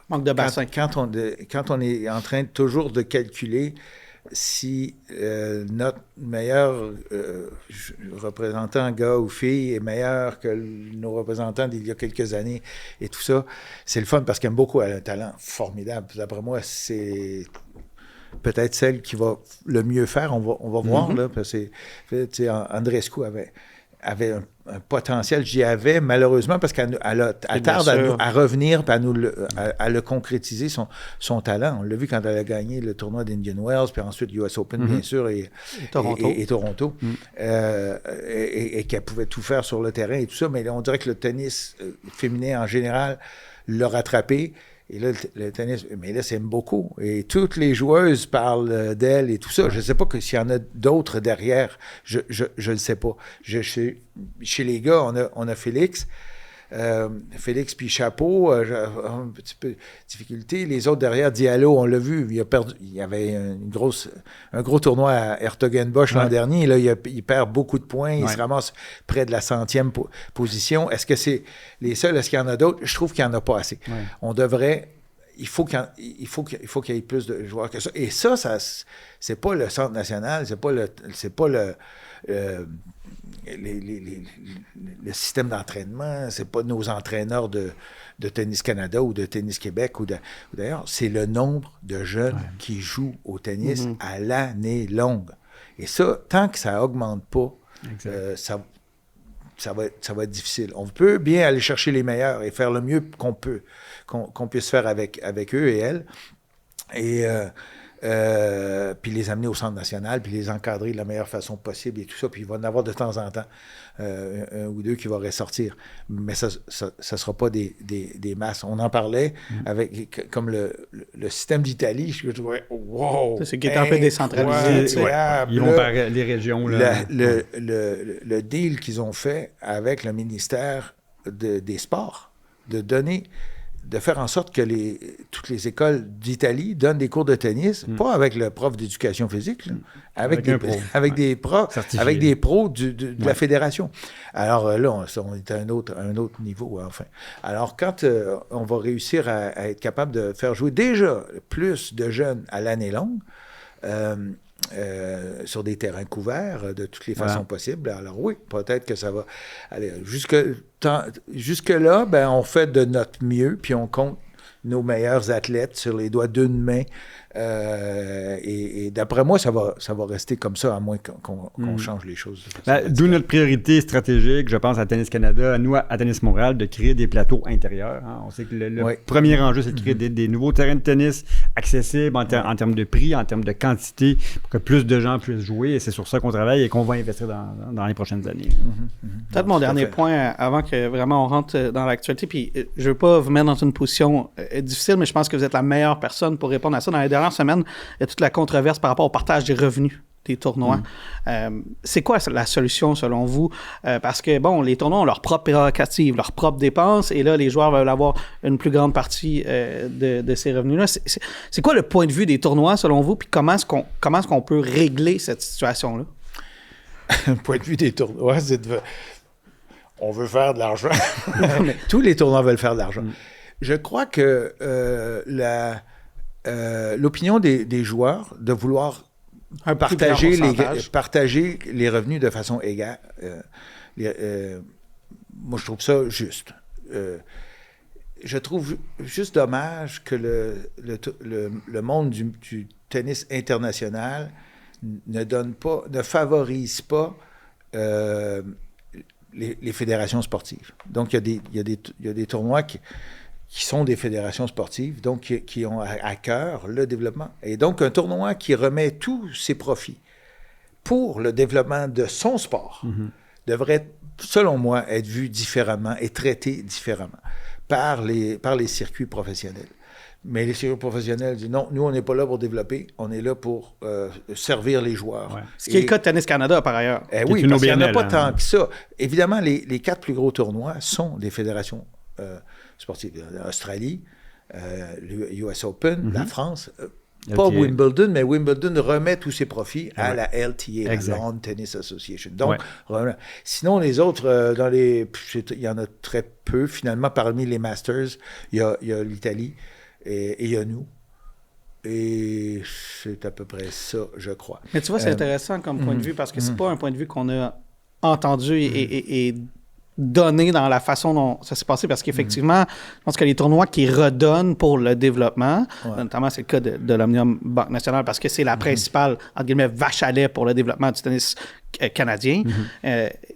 Manque de bassin. Quand on est en train toujours de calculer si notre meilleur représentant, gars ou fille, est meilleur que nos représentants d'il y a quelques années et tout ça, c'est le fun parce qu'Mboko a un talent formidable. D'après moi, c'est peut-être celle qui va le mieux faire. On va voir, là, parce que Andreescu avait un potentiel, j'y avais malheureusement parce qu'elle tarde à revenir et à le concrétiser son talent. On l'a vu quand elle a gagné le tournoi d'Indian Wells, puis ensuite US Open, bien sûr, et Toronto. Et qu'elle pouvait tout faire sur le terrain et tout ça, mais là, on dirait que le tennis féminin en général l'a rattrapé. Et là, le tennis, mais là, c'est Mboko. Et toutes les joueuses parlent d'elle et tout ça. Je ne sais pas s'il y en a d'autres derrière. Je le sais pas. Chez les gars, on a Félix. Félix puis Chapeau, un petit peu de difficulté. Les autres derrière, Diallo, on l'a vu, il y avait un gros tournoi à Hertogenbosch l'an dernier. Là, il perd beaucoup de points. Il se ramasse près de la 100e position. Est-ce que c'est les seuls? Est-ce qu'il y en a d'autres? Je trouve qu'il n'y en a pas assez. Ouais. On devrait... Il faut qu'il y ait plus de joueurs que ça. Et ça c'est pas le Centre national, c'est pas le système d'entraînement, c'est pas nos entraîneurs de Tennis Canada ou de Tennis Québec ou d'ailleurs, c'est le nombre de jeunes qui jouent au tennis à l'année longue. Et ça, tant que ça augmente pas, ça va être difficile. On peut bien aller chercher les meilleurs et faire le mieux qu'on puisse faire avec eux et elles. Et puis les amener au Centre national, puis les encadrer de la meilleure façon possible et tout ça. Puis il va y en avoir de temps en temps un ou deux qui vont ressortir. Mais ça sera pas des masses. On en parlait comme le système d'Italie. Je trouvais, wow! C'est qui est un peu décentralisé. Ils vont par les régions. Là. Le deal qu'ils ont fait avec le ministère des Sports, de faire en sorte que toutes les écoles d'Italie donnent des cours de tennis, pas avec le prof d'éducation physique, là, avec des pros de la fédération. Alors là, on est à un autre niveau, enfin. Alors, quand on va réussir à être capable de faire jouer déjà plus de jeunes à l'année longue, sur des terrains couverts de toutes les façons possibles. Alors oui, peut-être que ça va aller. Jusque-là, on fait de notre mieux, puis on compte nos meilleurs athlètes sur les doigts d'une main. Et d'après moi, ça va rester comme ça, à moins qu'on change les choses. D'où notre priorité stratégique, je pense, à Tennis Canada, à nous, à Tennis Montréal, de créer des plateaux intérieurs. Hein. On sait que le premier enjeu, c'est de créer des nouveaux terrains de tennis accessibles en termes de prix, en termes de quantité, pour que plus de gens puissent jouer. Et c'est sur ça qu'on travaille et qu'on va investir dans les prochaines années. Peut-être mon dernier point, avant que vraiment on rentre dans l'actualité, puis je ne veux pas vous mettre dans une position difficile, mais je pense que vous êtes la meilleure personne pour répondre à ça. Dans les dernières semaines, il y a toute la controverse par rapport au partage des revenus des tournois. C'est quoi la solution selon vous? Parce que, bon, les tournois ont leur propre prérogative, leurs propres dépenses, et là, les joueurs veulent avoir une plus grande partie de ces revenus-là. C'est quoi le point de vue des tournois selon vous? Puis comment est-ce qu'on peut régler cette situation-là? Le point de vue des tournois, c'est on veut faire de l'argent. Tous les tournois veulent faire de l'argent. Je crois que l'opinion des joueurs de vouloir partager les revenus de façon égale, moi, je trouve ça juste. Je trouve juste dommage que le monde du tennis international ne favorise pas les fédérations sportives. Donc, il y a des tournois qui sont des fédérations sportives, donc qui ont à cœur le développement. Et donc, un tournoi qui remet tous ses profits pour le développement de son sport devrait, selon moi, être vu différemment et traité différemment par les circuits professionnels. Mais les circuits professionnels disent non, nous, on n'est pas là pour développer, on est là pour servir les joueurs. Ouais. Ce qui est le cas de Tennis Canada, par ailleurs. Oui, parce qu'il n'y en a pas tant que ça. Évidemment, les 4 plus gros tournois sont des fédérations sportives. Australie, le US Open, la France, pas Wimbledon, mais Wimbledon remet tous ses profits à la LTA, la Lawn Tennis Association. Donc, sinon, les autres, il y en a très peu. Finalement, parmi les Masters, il y a l'Italie. Et il y a nous. Et c'est à peu près ça, je crois. Mais tu vois, c'est intéressant comme point de vue parce que c'est pas un point de vue qu'on a entendu et donné dans la façon dont ça s'est passé parce qu'effectivement, je pense que les tournois qui redonnent pour le développement, notamment c'est le cas de l'Omnium Banque Nationale parce que c'est la principale, entre guillemets, vache à lait pour le développement du tennis canadien,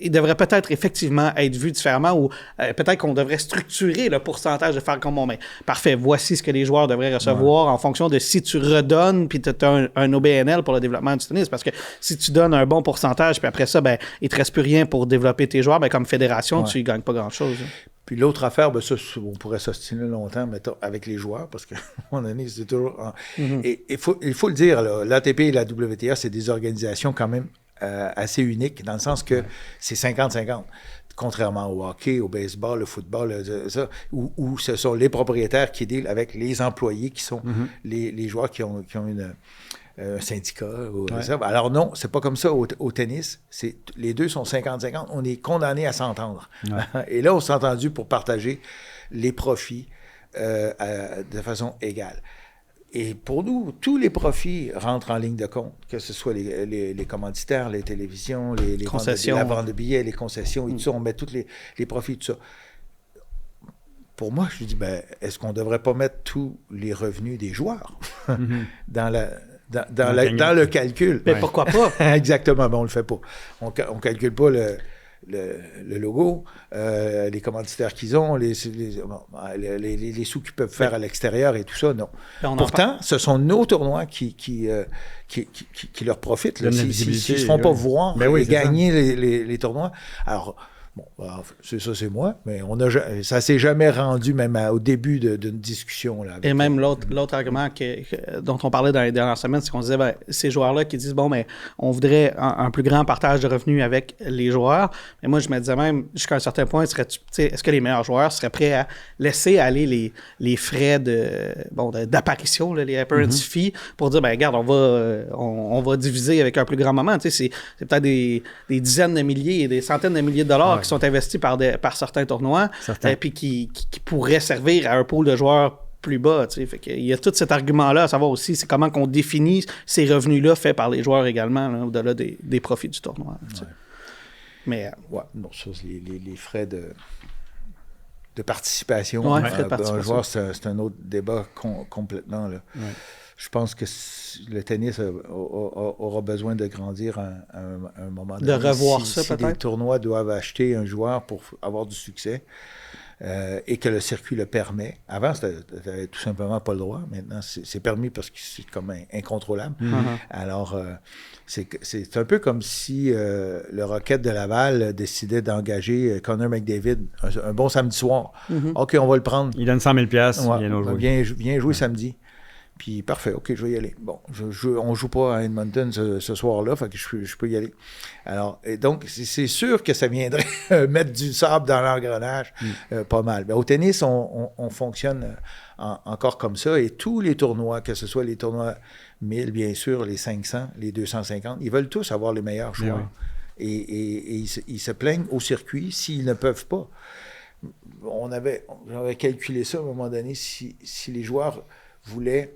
il devrait peut-être effectivement être vu différemment ou peut-être qu'on devrait structurer le pourcentage de faire comme bon, mais parfait, voici ce que les joueurs devraient recevoir en fonction de si tu redonnes puis tu as un OBNL pour le développement du tennis parce que si tu donnes un bon pourcentage puis après ça, ben, il te reste plus rien pour développer tes joueurs, ben, comme fédération, tu ne gagnes pas grand-chose. Puis l'autre affaire, ben ça, on pourrait s'ostiner longtemps mettons, avec les joueurs parce qu'à un moment donné, c'est toujours... Et il faut le dire, l'ATP et la WTA, c'est des organisations quand même assez unique, dans le sens que c'est 50-50. Contrairement au hockey, au baseball, au football, où ce sont les propriétaires qui dealent avec les employés qui sont les joueurs qui ont un syndicat. Alors non, c'est pas comme ça au tennis. Les deux sont 50-50. On est condamnés à s'entendre. Et là, on s'est entendu pour partager les profits de façon égale. Et pour nous, tous les profits rentrent en ligne de compte, que ce soit les commanditaires, les télévisions, les concessions, la vente de billets, les concessions et tout ça. On met tous les profits, tout ça. Pour moi, je dis, est-ce qu'on ne devrait pas mettre tous les revenus des joueurs dans le calcul? Mais pourquoi pas? Exactement, mais on ne le fait pas. On ne calcule pas le logo, les commanditaires qu'ils ont, les sous qu'ils peuvent faire à l'extérieur et tout ça, non. Pourtant, ce sont nos tournois qui leur profitent. S'ils ne se font pas voir et gagner les tournois. Alors, bon, c'est moi, mais ça ne s'est jamais rendu même au début d'une discussion. Là, et même l'autre argument dont on parlait dans les dernières semaines, c'est qu'on disait, ces joueurs-là qui disent, bon, mais on voudrait un plus grand partage de revenus avec les joueurs. Mais moi, je me disais même, jusqu'à un certain point, est-ce que les meilleurs joueurs seraient prêts à laisser aller les frais d'apparition, les appearance fees, pour dire, regarde, on va diviser avec un plus grand moment. C'est peut-être des dizaines de milliers et des centaines de milliers de dollars qui sont investis par certains tournois, puis qui pourraient servir à un pool de joueurs plus bas. Fait qu'il y a tout cet argument-là à savoir aussi, c'est comment qu'on définit ces revenus-là faits par les joueurs également, là, au-delà des profits du tournoi. Mais non, ça, les frais de participation d'un joueur, c'est un autre débat complètement. Là. Je pense que le tennis aura besoin de grandir à un moment donné. De revoir ça, peut-être? Si les tournois doivent acheter un joueur pour avoir du succès et que le circuit le permet. Avant, c'était tout simplement pas le droit. Maintenant, c'est permis parce que c'est comme incontrôlable. Alors, c'est un peu comme si le Rocket de Laval décidait d'engager Connor McDavid un bon samedi soir. OK, on va le prendre. Il donne 100 000 $. Viens jouer samedi. Puis parfait, OK, je vais y aller. Bon, on joue pas à Edmonton ce soir-là, fait que je peux y aller. Alors, et donc, c'est sûr que ça viendrait mettre du sable dans l'engrenage, pas mal. Mais au tennis, on fonctionne encore comme ça, et tous les tournois, que ce soit les tournois 1000, bien sûr, les 500, les 250, ils veulent tous avoir les meilleurs joueurs. Et ils se plaignent au circuit s'ils ne peuvent pas. J'avais calculé ça à un moment donné, si les joueurs voulaient...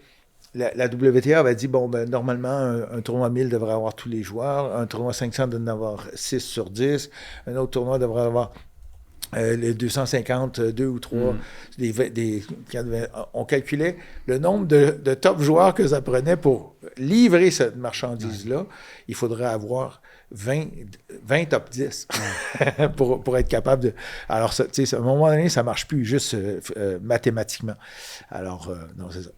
La WTA avait dit, normalement, un tournoi 1000 devrait avoir tous les joueurs, un tournoi 500 devrait en avoir 6 sur 10, un autre tournoi devrait avoir les 250, 2 ou 3. On calculait le nombre de top joueurs que ça prenait pour livrer cette marchandise-là. Il faudrait avoir 20 top 10 pour être capable de... Alors, à un moment donné, ça ne marche plus juste mathématiquement. Alors, non, c'est ça.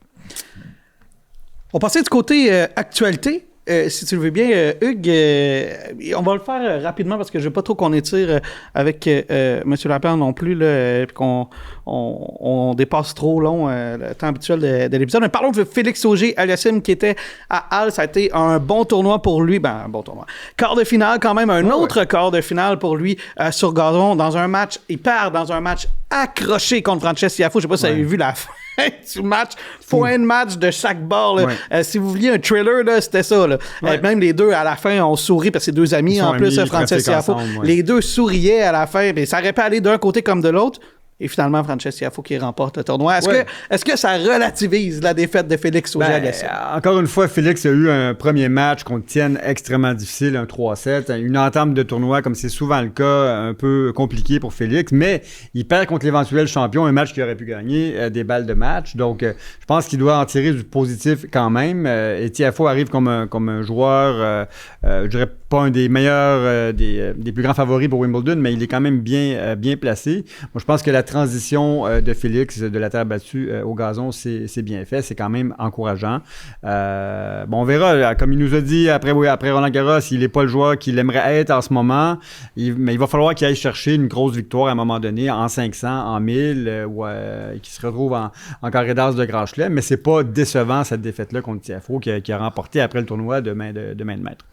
On passait du côté actualité. Si tu le veux bien, Hugues, on va le faire rapidement parce que je ne veux pas trop qu'on étire avec M. Lapierre non plus, là, puis qu'on dépasse trop long le temps habituel de l'épisode. Mais parlons de Félix Auger-Aliassime qui était à Halle. Ça a été un bon tournoi pour lui. Un bon tournoi. Quart de finale quand même, autre quart de finale pour lui sur gazon dans un match. Il perd dans un match accroché contre Frances Tiafoe. Je ne sais pas si vous avez vu la fin du match, point de match de chaque bord. Si vous vouliez un thriller, là, c'était ça. Là. Même les deux, à la fin, ont souri parce que c'est deux amis en plus, Frances Tiafoe. Les deux souriaient à la fin, mais ça aurait pu aller d'un côté comme de l'autre. Et finalement, Frances Tiafoe qui remporte le tournoi. Est-ce que ça relativise la défaite de Félix Auger-Aliassime? Encore une fois, Félix a eu un premier match contre Tienne extrêmement difficile, un 3-7. Une entame de tournoi, comme c'est souvent le cas, un peu compliqué pour Félix. Mais il perd contre l'éventuel champion, un match qu'il aurait pu gagner, des balles de match. Donc, je pense qu'il doit en tirer du positif quand même. Et Tiafoe arrive comme un joueur, je dirais pas un des meilleurs, des plus grands favoris pour Wimbledon, mais il est quand même bien placé. Moi, je pense que la transition de Félix de la terre battue au gazon, c'est bien fait. C'est quand même encourageant. On verra. Comme il nous a dit après Roland-Garros, il n'est pas le joueur qu'il aimerait être en ce moment. Mais il va falloir qu'il aille chercher une grosse victoire à un moment donné, en 500, en 1000, qu'il se retrouve en carré d'as de Grand Chelem. Mais c'est pas décevant, cette défaite-là contre Tiafoe qui a remporté après le tournoi de main de maître.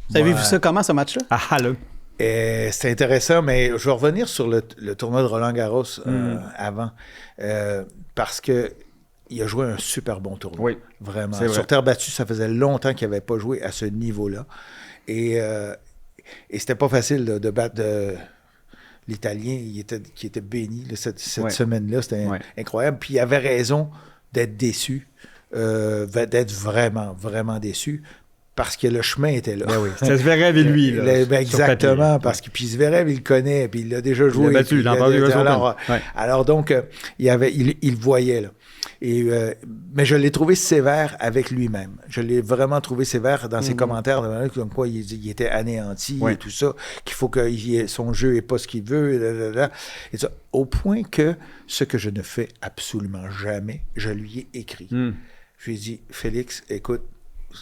Vous avez vu ça comment, ce match-là? Là. C'est intéressant, mais je vais revenir sur le tournoi de Roland-Garros avant, parce que il a joué un super bon tournoi. Oui, vraiment. Sur terre battue, ça faisait longtemps qu'il n'avait pas joué à ce niveau-là. Et c'était pas facile de battre l'Italien qui était béni cette semaine-là. C'était incroyable. Puis il avait raison d'être déçu, d'être vraiment, vraiment déçu. Parce que le chemin était là. C'est Zverev et lui. Exactement. Parce que puis Zverev, il le connaît, puis il l'a déjà joué. Il l'a battu, il a entendu. Alors donc, il voyait. Là. Mais je l'ai trouvé sévère avec lui-même. Je l'ai vraiment trouvé sévère dans ses commentaires, comme quoi il était anéanti et tout ça, qu'il faut que son jeu n'est pas ce qu'il veut. Et ça, au point que ce que je ne fais absolument jamais, je lui ai écrit. Je lui ai dit, Félix, écoute,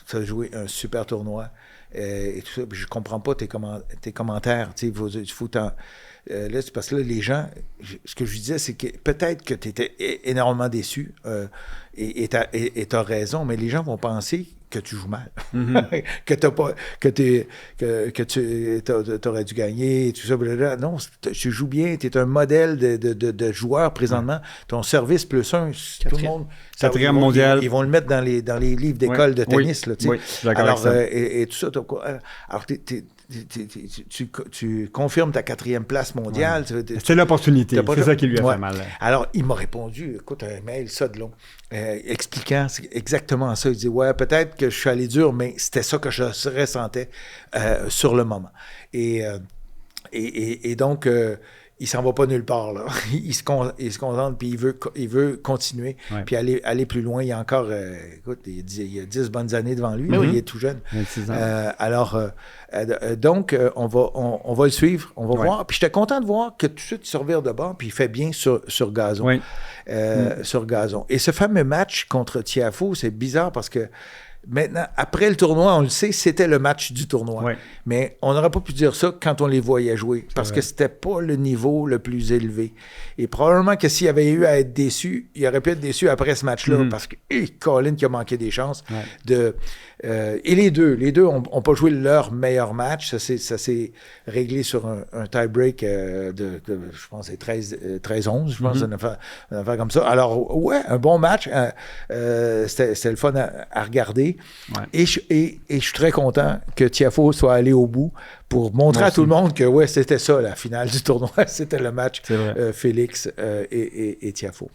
tu as joué un super tournoi et tout ça. Puis je comprends pas tes commentaires. Tu sais, il faut là, c'est parce que là, les gens, ce que je lui disais, c'est que peut-être que tu étais énormément déçu et tu as raison, mais les gens vont penser que tu joues mal, que tu aurais dû gagner, et tout ça. Blablabla. Non, tu joues bien, tu es un modèle de joueur présentement. Ton service plus 1, tout le monde... Quatrième mondial. Ils vont le mettre dans les livres d'école de tennis. Là, alors, et tout ça, alors tu confirmes ta 4e place mondiale. C'est l'opportunité, c'est ça qui lui a fait mal. Alors, il m'a répondu, écoute, un mail, ça de long, expliquant exactement ça. Il dit, peut-être que je suis allé dur, mais c'était ça que je ressentais sur le moment. Et donc, il s'en va pas nulle part, là. Il se concentre, puis il veut continuer, puis aller plus loin. Il y a encore, écoute, il y a 10 bonnes années devant lui, il est tout jeune. 26 ans. Alors, donc, on va le suivre, on va voir. Puis j'étais content de voir que tout de suite, il se revire de bord, puis il fait bien sur gazon. Sur gazon. Et ce fameux match contre Tiafoe, c'est bizarre parce que Maintenant, après le tournoi, on le sait, c'était le match du tournoi. Ouais. Mais on n'aurait pas pu dire ça quand on les voyait jouer, parce que c'était pas le niveau le plus élevé. Et probablement que s'il y avait eu à être déçu, il aurait pu être déçu après ce match-là, parce que Colin qui a manqué des chances. Et les deux n'ont pas joué leur meilleur match. Ça s'est réglé sur un tie-break je pense, c'est 13-11, je pense, une affaire comme ça. Alors, ouais, un bon match. C'était le fun à regarder. Ouais. Et je suis très content que Tiafoe soit allé au bout pour montrer à tout le monde que, ouais, c'était ça, la finale du tournoi. C'était le match Félix et Tiafoe.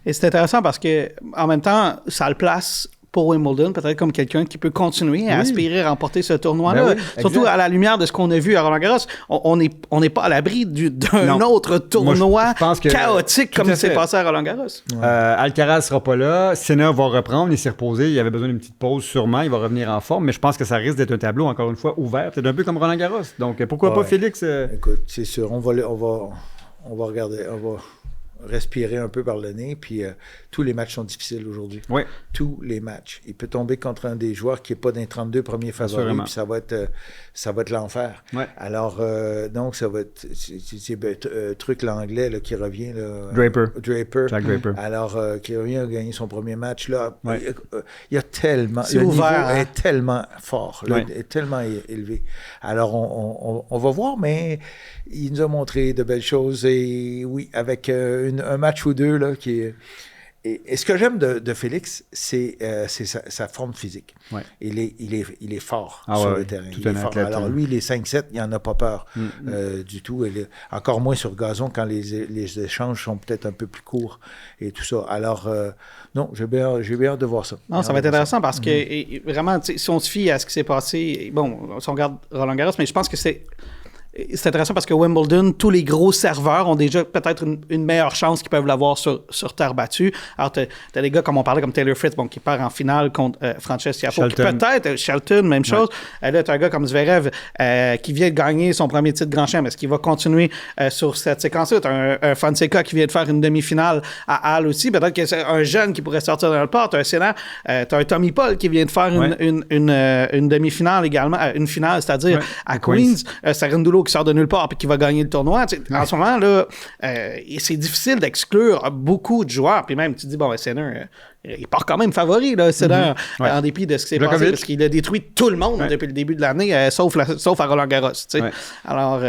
Et c'est intéressant parce que en même temps, ça le place pour Wimbledon, peut-être comme quelqu'un qui peut continuer à aspirer à remporter ce tournoi-là. Surtout à la lumière de ce qu'on a vu à Roland-Garros. On n'est pas à l'abri d'un autre tournoi chaotique comme il s'est passé à Roland-Garros. Alcaraz sera pas là. Sinner va reprendre. Il s'est reposé. Il avait besoin d'une petite pause sûrement. Il va revenir en forme. Mais je pense que ça risque d'être un tableau, encore une fois, ouvert. Peut-être un peu comme Roland-Garros. Donc, pourquoi pas Félix? Écoute, c'est sûr. On va regarder. On va respirer un peu par le nez, puis tous les matchs sont difficiles aujourd'hui. Oui. Tous les matchs. Il peut tomber contre un des joueurs qui n'est pas dans les 32 premiers favoris, puis ça va être l'enfer. Ouais. Alors, donc, ça va être... C'est truc l'anglais là, qui revient. Là, Draper. Jack Draper. Alors, qui revient à gagner son premier match. Là, ouais. Il y a tellement... C'est le ouvert, niveau est tellement fort, là, est tellement élevé. Alors, on va voir, mais il nous a montré de belles choses, et oui, avec un match ou deux, là, qui est... Et ce que j'aime de Félix, c'est sa forme physique. Ouais. Il est fort sur le terrain. Il est fort. Alors lui, les 5-7, il n'en a pas peur du tout. Encore moins sur gazon quand les échanges sont peut-être un peu plus courts et tout ça. Alors, non, j'ai bien hâte de voir ça. Non, ça va être intéressant parce que vraiment, si on se fie à ce qui s'est passé, bon, si on regarde Roland-Garros, mais je pense que c'est intéressant parce que Wimbledon, tous les gros serveurs ont déjà peut-être une meilleure chance qu'ils peuvent l'avoir sur terre battue. Alors, t'as des gars, comme on parlait, comme Taylor Fritz, qui part en finale contre Frances Tiafoe. Peut-être, Shelton, même chose. Là, t'as un gars comme Zverev qui vient de gagner son premier titre Grand Chelem. Est-ce qu'il va continuer sur cette séquence-là? T'as un Fonseca qui vient de faire une demi-finale à Halle aussi. Peut-être que c'est un jeune qui pourrait sortir dans le port. T'as un Senna. T'as un Tommy Paul qui vient de faire une demi-finale également. Une finale, c'est-à-dire à Queens. Sarindulo qui sort de nulle part et qui va gagner le tournoi. En ce moment, là, c'est difficile d'exclure beaucoup de joueurs. Puis même, tu te dis, bon, Sinner, il part quand même favori, là, Sinner, en dépit de ce qui s'est passé, parce qu'il a détruit tout le monde depuis le début de l'année, sauf à Roland-Garros. Alors,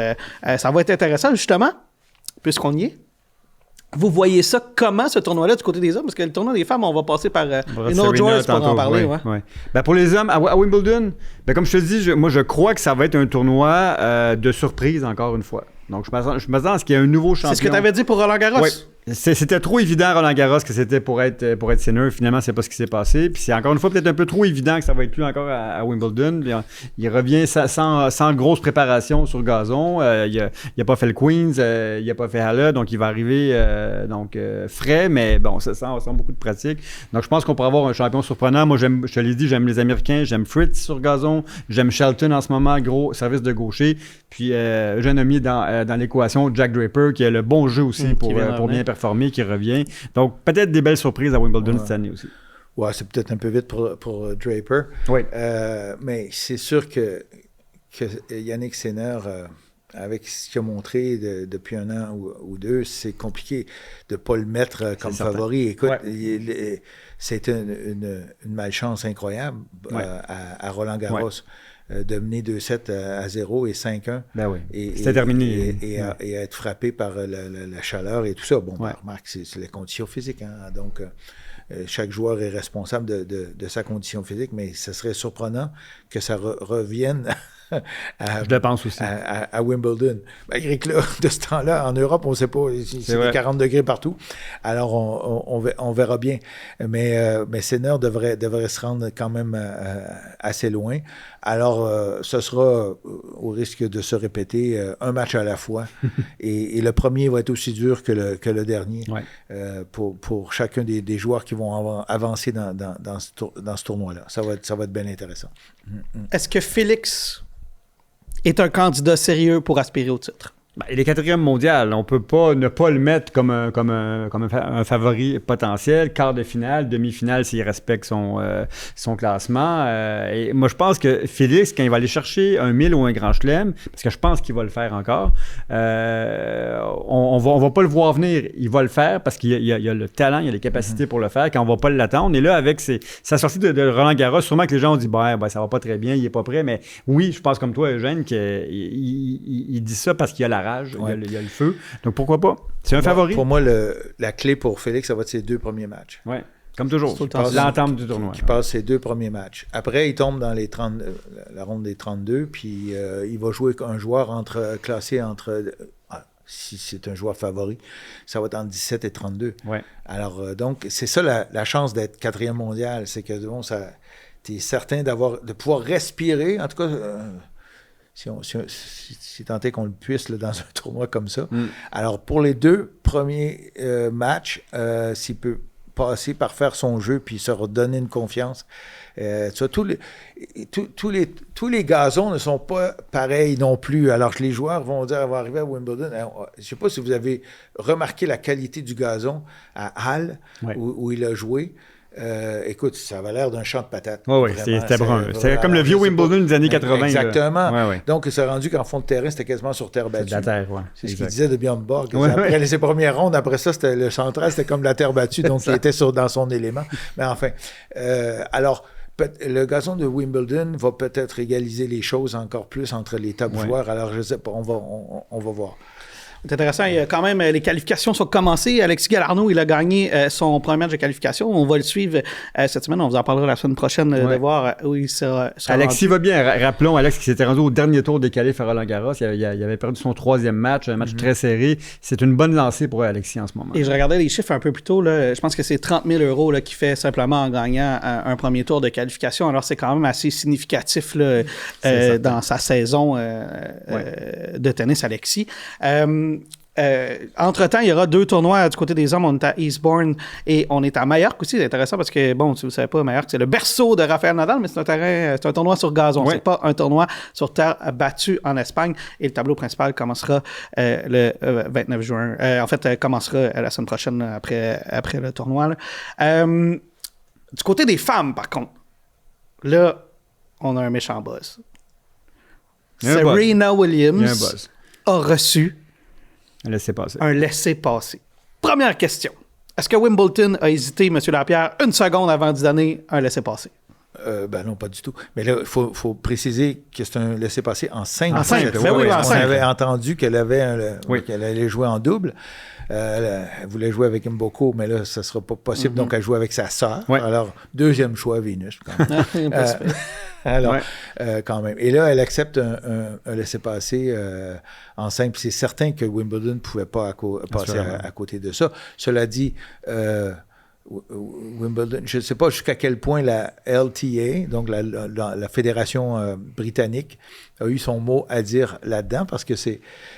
ça va être intéressant, justement, puisqu'on y est. Vous voyez ça comment, ce tournoi-là, du côté des hommes? Parce que le tournoi des femmes, on va passer par une autre joueuse pour en parler. Ouais. Ben pour les hommes, à Wimbledon, ben comme je te dis, moi, je crois que ça va être un tournoi de surprise, encore une fois. Donc, je m'attends à ce qu'il y ait un nouveau champion. C'est ce que tu avais dit pour Roland-Garros? Oui. C'était trop évident à Roland-Garros que c'était pour être Sinner. Finalement, c'est pas ce qui s'est passé. Puis c'est encore une fois peut-être un peu trop évident que ça va être plus encore à Wimbledon. Il revient sans grosse préparation sur gazon. Il a pas fait le Queens, il a pas fait Halle, donc il va arriver frais, mais bon, ça sent beaucoup de pratique. Donc je pense qu'on pourra avoir un champion surprenant. Moi, je te l'ai dit, j'aime les Américains, j'aime Fritz sur gazon, j'aime Shelton en ce moment, gros service de gaucher. Puis jeune ami dans l'équation, Jack Draper, qui a le bon jeu aussi pour bien performer, qui revient. Donc, peut-être des belles surprises à Wimbledon cette année aussi. Ouais, c'est peut-être un peu vite pour Draper. Oui. Mais c'est sûr que Yannick Sinner, avec ce qu'il a montré depuis un an ou deux, c'est compliqué de ne pas le mettre comme favori. Écoute, c'est une malchance incroyable à Roland-Garros. De mener 2-7 à 0 et 5-1. Ben oui. C'était terminé. Et être frappé par la chaleur et tout ça. Bon, remarque, c'est les conditions physiques. Hein? Donc, chaque joueur est responsable de sa condition physique, mais ce serait surprenant que ça revienne je le pense aussi. À Wimbledon. Malgré que là, de ce temps-là, en Europe, on ne sait pas, c'est des 40 degrés partout. Alors, on verra bien. Mais Sinner devrait se rendre quand même assez loin. Alors, ce sera, au risque de se répéter, un match à la fois. et le premier va être aussi dur que le dernier pour chacun des joueurs qui vont avancer dans ce tournoi-là. Ça va être bien intéressant. Est-ce que Félix est un candidat sérieux pour aspirer au titre? Il est 4e mondial. On ne peut pas ne pas le mettre comme un favori potentiel. Quart de finale, demi-finale s'il respecte son classement. Et moi, je pense que Félix, quand il va aller chercher un 1000 ou un Grand Chelem, parce que je pense qu'il va le faire encore, on va pas le voir venir. Il va le faire parce qu'il y a le talent, il y a les capacités pour le faire. Quand on va pas l'attendre, et là, avec sa sortie de Roland Garros, sûrement que les gens ont dit ça va pas très bien, il est pas prêt. Mais oui, je pense comme toi, Eugène, qu'il dit ça parce qu'il y a la rage, il y a le feu. Donc pourquoi pas? C'est un favori. Pour moi, la clé pour Félix, ça va être ses 2 premiers matchs. Oui, comme toujours. L'entame du tournoi. Qui passe ses 2 premiers matchs. Après, il tombe dans la ronde des 32, puis il va jouer un joueur classé entre... si c'est un joueur favori, ça va être entre 17 et 32. Ouais. Alors, donc, c'est ça la chance d'être 4e mondial, c'est que tu es certain de pouvoir respirer, en tout cas... si tant est qu'on le puisse dans un tournoi comme ça. Alors, pour les 2 premiers matchs, s'il peut passer par faire son jeu puis se redonner une confiance, tous les gazons ne sont pas pareils non plus. Alors que les joueurs vont arriver à Wimbledon. Je ne sais pas si vous avez remarqué la qualité du gazon à Halle, où il a joué. Écoute, ça avait l'air d'un champ de patates. Oui, c'était brun. C'était comme le vieux Wimbledon des années 80. Exactement. Ouais. Donc, c'est rendu qu'en fond de terrain, c'était quasiment sur terre battue. C'est de la terre, oui. C'est ce qu'il disait de Björn Borg. Après ses premières rondes, après ça, le central, c'était comme la terre battue, donc il était dans son élément. Mais enfin, alors, le gazon de Wimbledon va peut-être égaliser les choses encore plus entre les top joueurs. Alors, je ne sais pas, on va voir. C'est intéressant. Il y a quand même, les qualifications sont commencées. Alexis Galarneau, il a gagné son premier match de qualification. On va le suivre cette semaine. On vous en parlera la semaine prochaine de voir où il sera Alexis va bien. Rappelons, Alex, qui s'était rendu au dernier tour des qualifs à Roland-Garros. Il avait perdu son 3e match, un match très serré. C'est une bonne lancée pour Alexis en ce moment. Et je regardais les chiffres un peu plus tôt. Là. Je pense que c'est 30 000 € qu'il fait simplement en gagnant un premier tour de qualification. Alors, c'est quand même assez significatif là, dans sa saison de tennis, Alexis. Entre-temps, il y aura 2 tournois du côté des hommes. On est à Eastbourne et on est à Majorque aussi. C'est intéressant parce que, bon, si vous ne savez pas, Majorque, c'est le berceau de Rafael Nadal, mais c'est un tournoi sur gazon. C'est pas un tournoi sur terre battue en Espagne. Et le tableau principal commencera le 29 juin. Commencera la semaine prochaine après le tournoi. Du côté des femmes, par contre, là, on a un méchant buzz. Serena Williams a reçu un laissez-passer. Un laissez-passer. Première question. Est-ce que Wimbledon a hésité, M. Lapierre, une seconde avant d'y donner un laissez-passer? Non, pas du tout. Mais là, il faut préciser que c'est un laissez-passer en simple. En simple, oui, on avait entendu qu'elle allait jouer en double. Elle voulait jouer avec Mboko, mais là, ça ne sera pas possible. Donc, elle joue avec sa sœur. Alors, 2e choix, Vénus. Quand même. Et là, elle accepte un laissez-passer en simple. C'est certain que Wimbledon ne pouvait pas passer à côté de ça. Cela dit, Wimbledon, je ne sais pas jusqu'à quel point la LTA, donc la fédération britannique, a eu son mot à dire là-dedans, parce que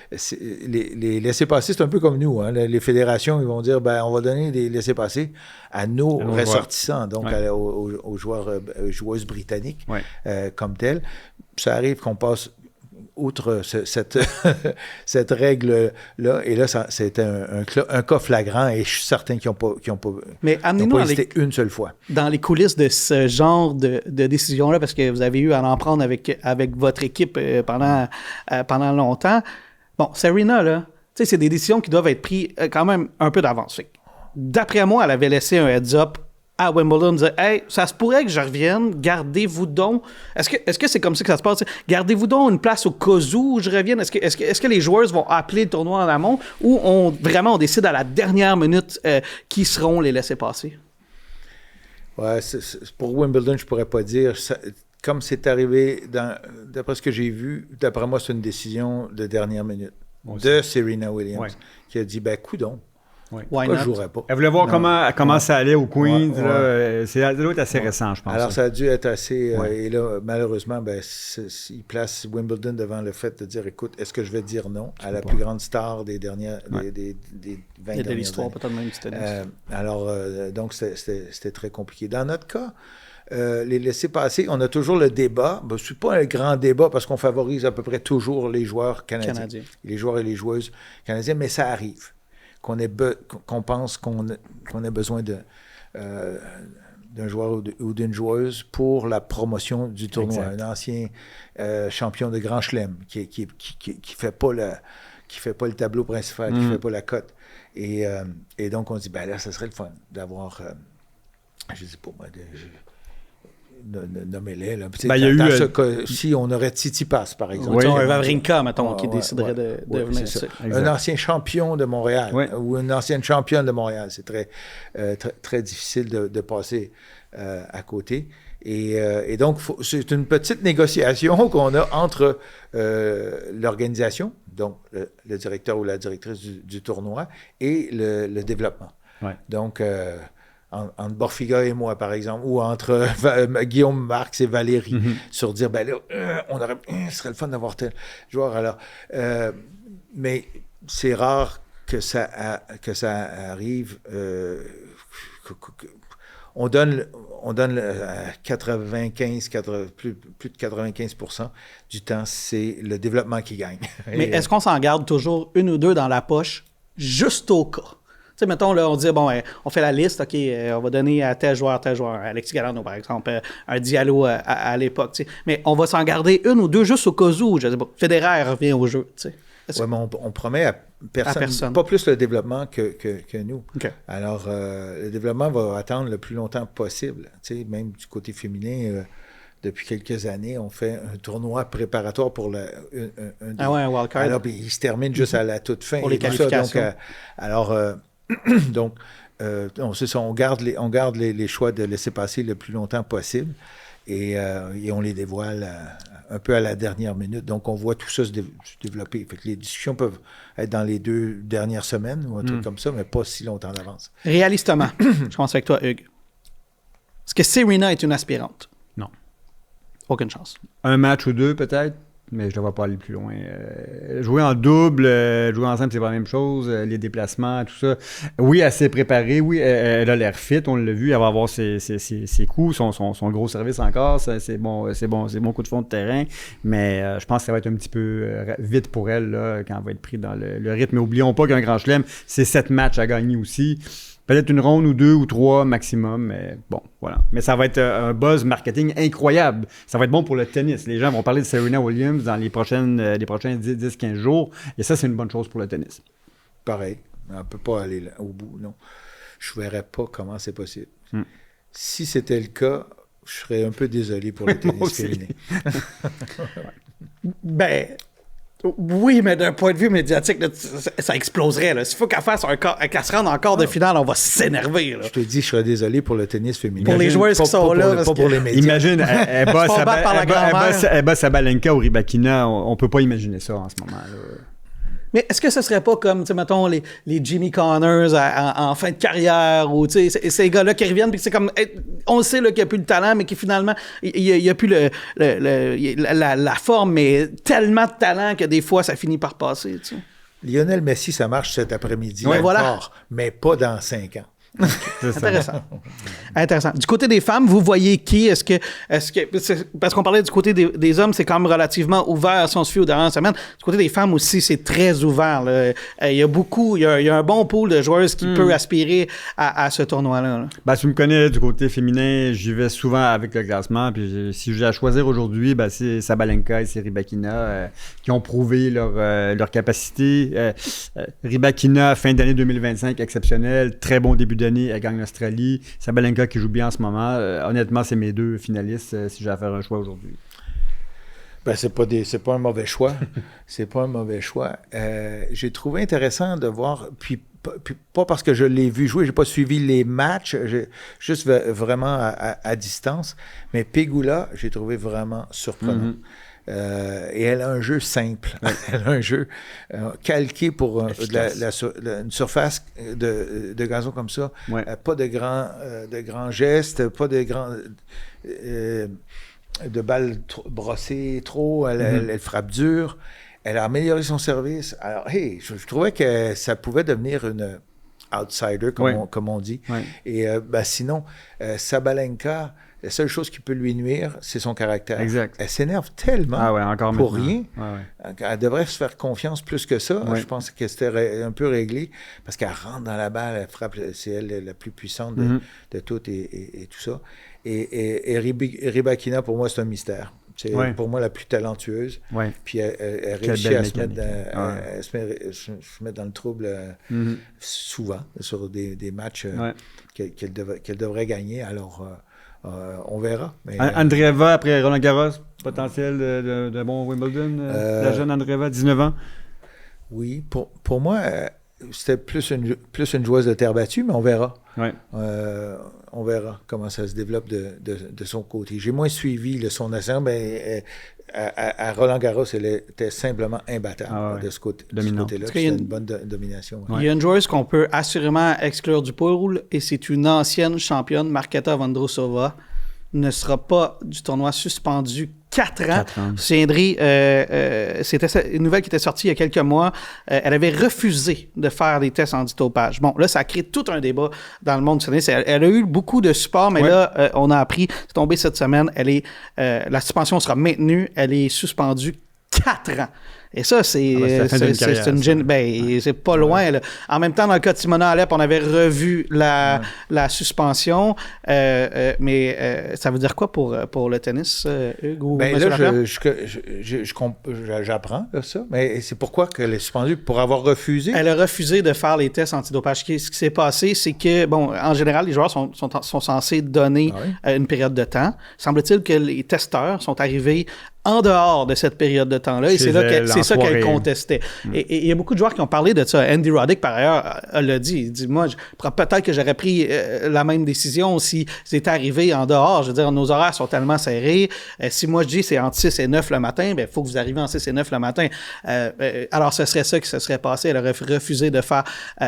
les laissez-passer, c'est un peu comme nous. Hein. Les fédérations, ils vont dire, on va donner des laissez-passer à nos ressortissants, donc aux joueuses britanniques comme telles. Ça arrive qu'on passe outre cette règle-là, et là, c'était un cas flagrant, et je suis certain qu'ils n'ont pas hésité une seule fois. Dans les coulisses de ce genre de décision-là, parce que vous avez eu à en prendre avec votre équipe pendant longtemps. Bon, Serena, là, tu sais, c'est des décisions qui doivent être prises quand même un peu d'avance. D'après moi, elle avait laissé un heads-up à Wimbledon, dire « Hey, ça se pourrait que je revienne, gardez-vous donc... » Est-ce que c'est comme ça que ça se passe? Gardez-vous donc une place au cas où je revienne? Est-ce que les joueurs vont appeler le tournoi en amont ou on décide à la dernière minute qui seront les laissés-passer? Ouais, pour Wimbledon, je ne pourrais pas dire. Comme c'est arrivé, d'après ce que j'ai vu, d'après moi, c'est une décision de dernière minute de Serena Williams qui a dit « coudonc. Pourquoi je ne jouerais pas? Elle voulait voir comment ça allait au Queens. Ça doit être assez récent, je pense. Alors, ça a dû être assez... et là, malheureusement, il place Wimbledon devant le fait de dire, écoute, est-ce que je vais dire non à la plus grande star des dernières... des 20 dernières l'histoire, années. peut-être même du tennis. Alors, donc, c'était très compliqué. Dans notre cas, les laissez-passer, on a toujours le débat. Ben, c'est pas un grand débat parce qu'on favorise à peu près toujours les joueurs canadiens. Les joueurs et les joueuses canadiens, mais ça arrive qu'on pense qu'on ait besoin d'un joueur ou d'une joueuse pour la promotion du tournoi. Exact. Un ancien champion de Grand Chelem qui fait pas le tableau principal, qui fait pas la cote. Et donc, on dit, ben là, ça serait le fun d'avoir, je sais pas moi, nommez-les. Là. Ben, y a eu, ce cas, si on aurait Tsitsipas, par exemple. Oui, un Wawrinka, mettons, qui déciderait de venir. Un ancien champion de Montréal ou une ancienne championne de Montréal. C'est très, très, très difficile de passer à côté. Et donc, c'est une petite négociation qu'on a entre l'organisation, donc le directeur ou la directrice du tournoi, et le développement. Ouais. Donc, entre Borfiga et moi, par exemple, ou entre Guillaume Marx et Valérie, sur dire, ben là, ce serait le fun d'avoir tel joueur. Alors, mais c'est rare que ça arrive. On donne plus de 95% du temps, c'est le développement qui gagne. Mais est-ce qu'on s'en garde toujours une ou deux dans la poche, juste au cas? Tu sais, mettons, là, on dit, bon, on fait la liste, OK, on va donner à tel joueur, Alexis Galano, par exemple, un Diallo à l'époque, tu sais. Mais on va s'en garder une ou deux juste au cas où, je sais pas, Federer revient au jeu, tu sais. Oui, mais on promet à personne, pas plus le développement que nous. Okay. Alors, le développement va attendre le plus longtemps possible. Tu sais, même du côté féminin, depuis quelques années, on fait un tournoi préparatoire pour un wildcard. Alors, puis il se termine juste à la toute fin. Pour les qualifications. Donc, c'est ça, on garde les choix de laisser passer le plus longtemps possible et on les dévoile un peu à la dernière minute. Donc, on voit tout ça se développer. Fait que les discussions peuvent être dans les 2 dernières semaines ou un truc comme ça, mais pas si longtemps d'avance. Réalistement, je commence avec toi, Hugues. Est-ce que Serena est une aspirante? Non. Aucune chance. Un match ou deux, peut-être, mais je ne vais pas aller plus loin. Jouer en double, jouer ensemble, c'est pas la même chose. Les déplacements, tout ça. Oui, elle s'est préparée. Oui, elle a l'air fit. On l'a vu. Elle va avoir ses coups, son gros service encore. C'est bon coup de fond de terrain. Mais je pense que ça va être un petit peu vite pour elle là, quand elle va être prise dans le rythme. Mais oublions pas qu'un Grand Chelem, c'est 7 matchs à gagner aussi. Peut-être une ronde ou 2 ou 3 maximum, mais bon, voilà. Mais ça va être un buzz marketing incroyable. Ça va être bon pour le tennis. Les gens vont parler de Serena Williams dans les prochains 10-15 jours. Et ça, c'est une bonne chose pour le tennis. Pareil. On ne peut pas aller au bout, non. Je ne verrais pas comment c'est possible. Si c'était le cas, je serais un peu désolé pour le tennis féminin. Ben... Oui, mais d'un point de vue médiatique, là, ça exploserait. S'il faut qu'elle se rende en quart de finale, on va s'énerver. Là. Je te dis, je serais désolé pour le tennis féminin. Pour les joueurs qui sont là. Pas pour les médias. Imagine, elle bat Sabalenka ou Rybakina. On ne peut pas imaginer ça en ce moment. Là. Mais est-ce que ce serait pas comme, tu sais, mettons, les Jimmy Connors en fin de carrière, ou, tu sais, ces gars-là qui reviennent, puis c'est comme, on sait qu'il n'y a plus le talent, mais qui finalement, il n'y a plus la forme, mais tellement de talent que des fois, ça finit par passer, tu sais. Lionel Messi, ça marche cet après-midi ouais, encore, voilà. Mais pas dans 5 ans. Intéressant. Du côté des femmes, vous voyez qui? Est-ce que parce qu'on parlait du côté des hommes, c'est quand même relativement ouvert si on se fie aux dernières semaines. Du côté des femmes aussi, c'est très ouvert. Là. Il y a un bon pool de joueuses qui peut aspirer à ce tournoi-là. Là. Ben, tu me connais du côté féminin, j'y vais souvent avec le classement. Puis si j'ai à choisir aujourd'hui, ben, c'est Sabalenka et c'est Rybakina qui ont prouvé leur capacité. Rybakina, fin d'année 2025, exceptionnel. Très bon début d'année. Elle gagne l'Australie. Sabalenka qui joue bien en ce moment. Honnêtement, c'est mes 2 finalistes si j'ai à faire un choix aujourd'hui. Ben, c'est pas un mauvais choix. C'est pas un mauvais choix. J'ai trouvé intéressant de voir, puis pas parce que je l'ai vu jouer, j'ai pas suivi les matchs, juste vraiment à distance, mais Pegula, j'ai trouvé vraiment surprenant. Et elle a un jeu simple. Elle a un jeu calqué pour une surface de gazon comme ça. Ouais. Pas de grands gestes, pas de grands... de balles brossées trop. Elle frappe dur. Elle a amélioré son service. Alors, je trouvais que ça pouvait devenir une outsider, comme on dit. Ouais. Et sinon, Sabalenka... La seule chose qui peut lui nuire, c'est son caractère. Exact. Elle s'énerve tellement encore pour maintenant. rien. Elle devrait se faire confiance plus que ça. Je pense que c'était un peu réglé parce qu'elle rentre dans la balle, elle frappe, c'est elle la plus puissante de toutes et tout ça. Et Rybakina, pour moi, c'est un mystère. C'est pour moi la plus talentueuse. Puis elle réussit à se mettre dans le trouble souvent sur des matchs qu'elle devrait gagner. Alors, on verra. Mais, Andreeva, après Roland Garros, potentiel de bon Wimbledon, la jeune Andreeva, 19 ans. Oui, pour moi, c'était plus une joueuse de terre battue, mais on verra. On verra comment ça se développe de son côté. J'ai moins suivi son ascendant, mais à Roland Garros, elle était simplement imbattable de ce côté-là. C'était une bonne domination. Il y a une joueuse qu'on peut assurément exclure du pool, et c'est une ancienne championne, Marketa Vondrousova, ne sera pas du tournoi, suspendu 4 ans. Cendry, c'était une nouvelle qui était sortie il y a quelques mois. Elle avait refusé de faire des tests antidopage. Bon, là, ça a créé tout un débat dans le monde du tennis. Elle a eu beaucoup de support, mais là, on a appris, c'est tombé cette semaine, la suspension sera maintenue. Elle est suspendue 4 ans. Et ça, c'est pas loin. Là. En même temps, dans le cas de Simona Halep, on avait revu la suspension. Mais ça veut dire quoi pour le tennis, Hugues? J'apprends ça. Mais c'est pourquoi qu'elle est suspendue? Pour avoir refusé? Elle a refusé de faire les tests antidopage. Ce qui s'est passé, c'est que, en général, les joueurs sont censés donner une période de temps. Semble-t-il que les testeurs sont arrivés en dehors de cette période de temps-là, et c'est ça qu'elle contestait. Et il y a beaucoup de joueurs qui ont parlé de ça. Andy Roddick, par ailleurs, l'a dit. Il dit, moi, peut-être que j'aurais pris la même décision si c'était arrivé en dehors. Je veux dire, nos horaires sont tellement serrés. Si moi, je dis c'est entre 6 et 9 le matin, il faut que vous arriviez en 6 et 9 le matin. Alors, ce serait ça qui se serait passé. Elle aurait refusé de faire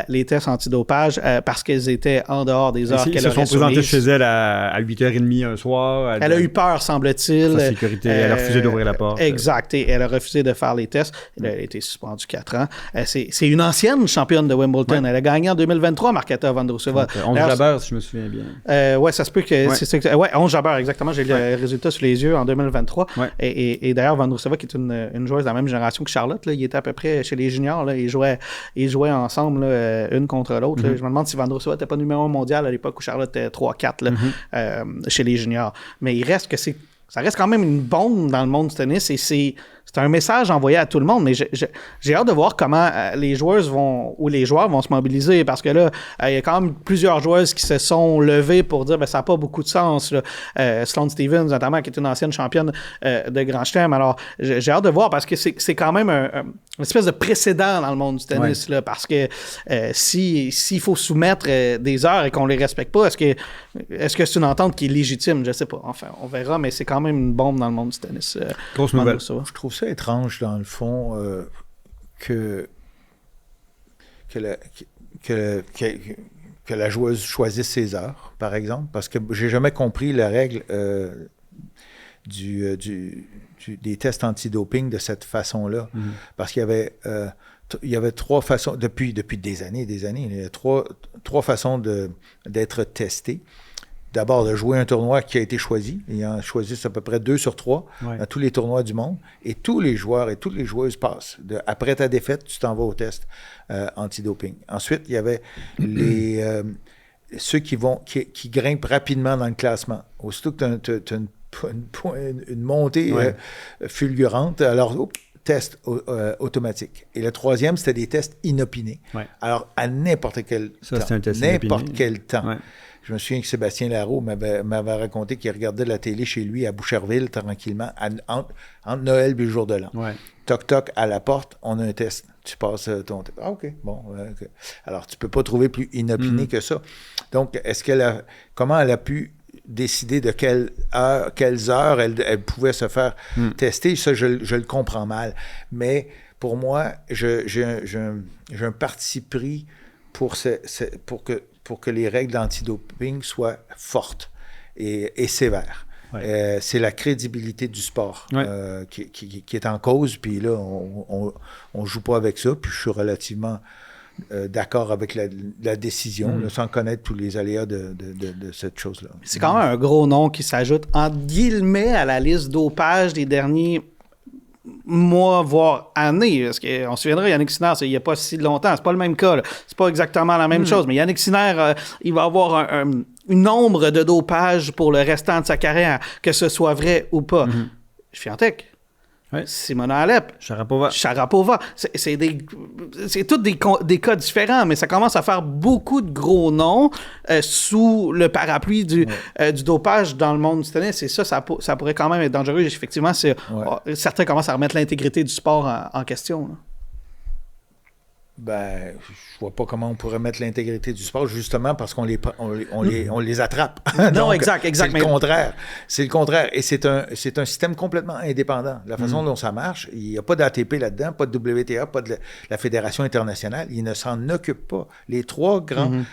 les tests antidopage parce qu'elles étaient en dehors des heures qu'elle aurait soumises. Ils se sont présentés chez elle à 8h30 un soir. Elle a eu peur, semble-t-il. Sa sécurité, elle a refusé d'ouvrir la porte. Exact. Et elle a refusé de faire les tests. Elle a été suspendue 4 ans. C'est une ancienne championne de Wimbledon. Elle a gagné en 2023, Marketa Vondrousova. 11 Jabeur, si je me souviens bien. Oui, ça se peut que... Oui, 11 Jabeur, exactement. J'ai le résultat sous les yeux en 2023. Et d'ailleurs, Vondrousova, qui est une joueuse de la même génération que Charlotte, là, il était à peu près chez les juniors. Là, ils jouaient ensemble, là, une contre l'autre. Je me demande si Vondrousova n'était pas numéro 1 mondial à l'époque où Charlotte était 3-4 chez les juniors. Mais il reste que ça reste quand même une bombe dans le monde du tennis, et c'est un message envoyé à tout le monde, mais j'ai hâte de voir comment les joueuses les joueurs vont se mobiliser, parce que là, il y a quand même plusieurs joueuses qui se sont levées pour dire ça n'a pas beaucoup de sens. Sloane Stephens, notamment, qui est une ancienne championne de Grand Chelem. Alors, j'ai hâte de voir, parce que c'est quand même une espèce de précédent dans le monde du tennis, là, parce que s'il faut soumettre des heures et qu'on les respecte pas, est-ce que c'est une entente qui est légitime? Je sais pas. Enfin, on verra, mais c'est quand même une bombe dans le monde du tennis. Grosse nouvelle. Je trouve ça étrange, dans le fond, que la joueuse choisisse ses heures, par exemple, parce que j'ai jamais compris la règle des tests antidoping de cette façon-là. Parce qu'il y avait 3 façons, depuis des années, il y a trois façons d'être testé. D'abord, de jouer un tournoi qui a été choisi. Il en choisissent à peu près 2 sur 3 dans tous les tournois du monde. Et tous les joueurs et toutes les joueuses passent. Après ta défaite, tu t'en vas au test antidoping. Ensuite, il y avait ceux qui grimpent rapidement dans le classement. Aussitôt que tu as une montée fulgurante, alors... test automatique. Et le troisième, c'était des tests inopinés. Alors, à n'importe quel temps. Je me souviens que Sébastien Larreau m'avait raconté qu'il regardait la télé chez lui à Boucherville, tranquillement, entre Noël et le jour de l'an. Toc, toc, à la porte, on a un test. Tu passes ton test. Ah, OK, bon. Okay. Alors, tu ne peux pas trouver plus inopiné que ça. Donc, comment elle a pu décider de quelles heures elle pouvait se faire tester? Ça, je le comprends mal. Mais pour moi, j'ai un parti pris pour que les règles d'antidoping soient fortes et sévères. C'est la crédibilité du sport qui est en cause, puis là, on ne joue pas avec ça, puis je suis relativement d'accord avec la décision, là, sans connaître tous les aléas de cette chose-là. C'est quand même un gros nom qui s'ajoute en guillemets à la liste dopage des derniers mois, voire années. Parce qu'on se souviendra, Yannick Sinner, il n'y a pas si longtemps, c'est pas le même cas. Là. C'est pas exactement la même chose, mais Yannick Sinner, il va avoir une ombre de dopage pour le restant de sa carrière, que ce soit vrai ou pas. Swiatek. Oui. Simona Alep. Sharapova. C'est tous des cas différents, mais ça commence à faire beaucoup de gros noms sous le parapluie du dopage dans le monde du tennis. Et ça pourrait quand même être dangereux. Effectivement, certains commencent à remettre l'intégrité du sport en question. Là. Ben, je vois pas comment on pourrait mettre l'intégrité du sport, justement parce qu'on les attrape. Non, donc, exact. C'est le contraire. C'est le contraire. Et c'est un système complètement indépendant. La façon dont ça marche, il n'y a pas d'ATP là-dedans, pas de WTA, pas de la Fédération internationale. Ils ne s'en occupent pas. Les trois grandes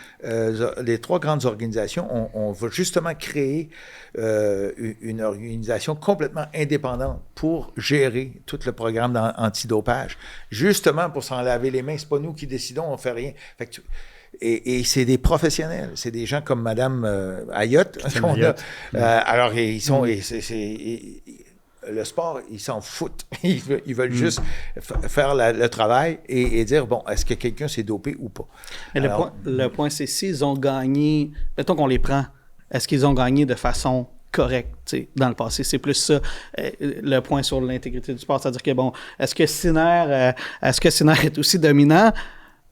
organisations, on va justement créer une organisation complètement indépendante pour gérer tout le programme antidopage. Justement pour s'en laver les mains. C'est pas nous qui décidons, on fait rien. Fait que et c'est des professionnels. C'est des gens comme Mme Ayotte. Alors, ils sont... le sport, ils s'en foutent. Ils veulent juste faire le travail et dire, bon, est-ce que quelqu'un s'est dopé ou pas? Mais le point, c'est s'ils ont gagné... Mettons qu'on les prend. Est-ce qu'ils ont gagné de façon correcte dans le passé? C'est plus ça, le point sur l'intégrité du sport. C'est-à-dire que, bon, est-ce que Sinner est aussi dominant?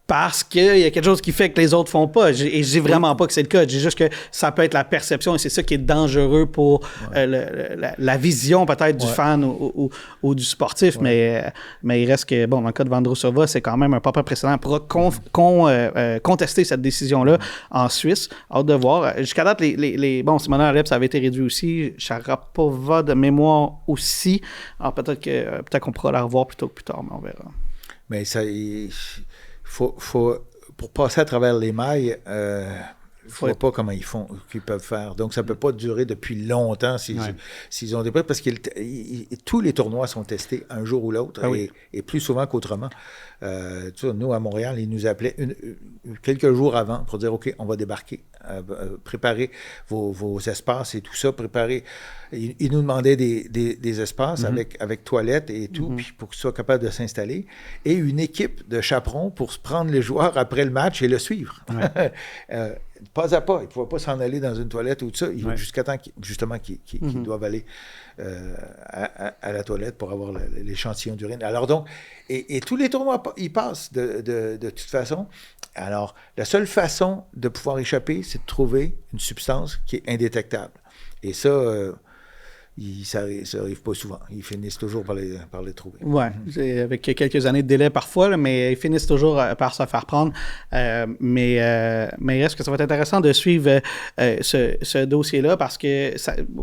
Parce qu'il y a quelque chose qui fait que les autres font pas. Et je dis vraiment pas que c'est le cas. Je dis juste que ça peut être la perception et c'est ça qui est dangereux pour la vision peut-être du fan ou du sportif. Mais il reste que, bon, dans le cas de Vondrousova, c'est quand même un pas précédent pour contester cette décision-là en Suisse. Hâte de voir. Jusqu'à date, bon, Simona Alep, ça avait été réduit aussi. Sharapova de mémoire aussi. Alors peut-être qu'on pourra la revoir plus tôt que plus tard, mais on verra. Mais ça... pour passer à travers les mailles, je ne vois pas comment qu'ils peuvent faire. Donc, ça ne peut pas durer depuis longtemps s'ils ont des prêts, parce que tous les tournois sont testés un jour ou l'autre, et plus souvent qu'autrement. Nous, à Montréal, ils nous appelaient quelques jours avant pour dire, OK, on va débarquer, préparez vos espaces et tout ça, préparez. Ils nous demandaient des espaces avec toilettes et tout, puis pour qu'ils soient capables de s'installer, et une équipe de chaperons pour se prendre les joueurs après le match et le suivre. Ouais. Pas à pas. Ils ne pouvaient pas s'en aller dans une toilette ou tout ça. Jusqu'à temps qu'ils doivent aller à la toilette pour avoir l'échantillon d'urine. Alors donc, et tous les tournois, ils passent de toute façon. Alors, la seule façon de pouvoir échapper, c'est de trouver une substance qui est indétectable. Et ça... ça n'arrive pas souvent. Ils finissent toujours par les trouver. Oui, avec quelques années de délai parfois, là, mais ils finissent toujours par se faire prendre. Mais est-ce que ça va être intéressant de suivre ce dossier-là parce que,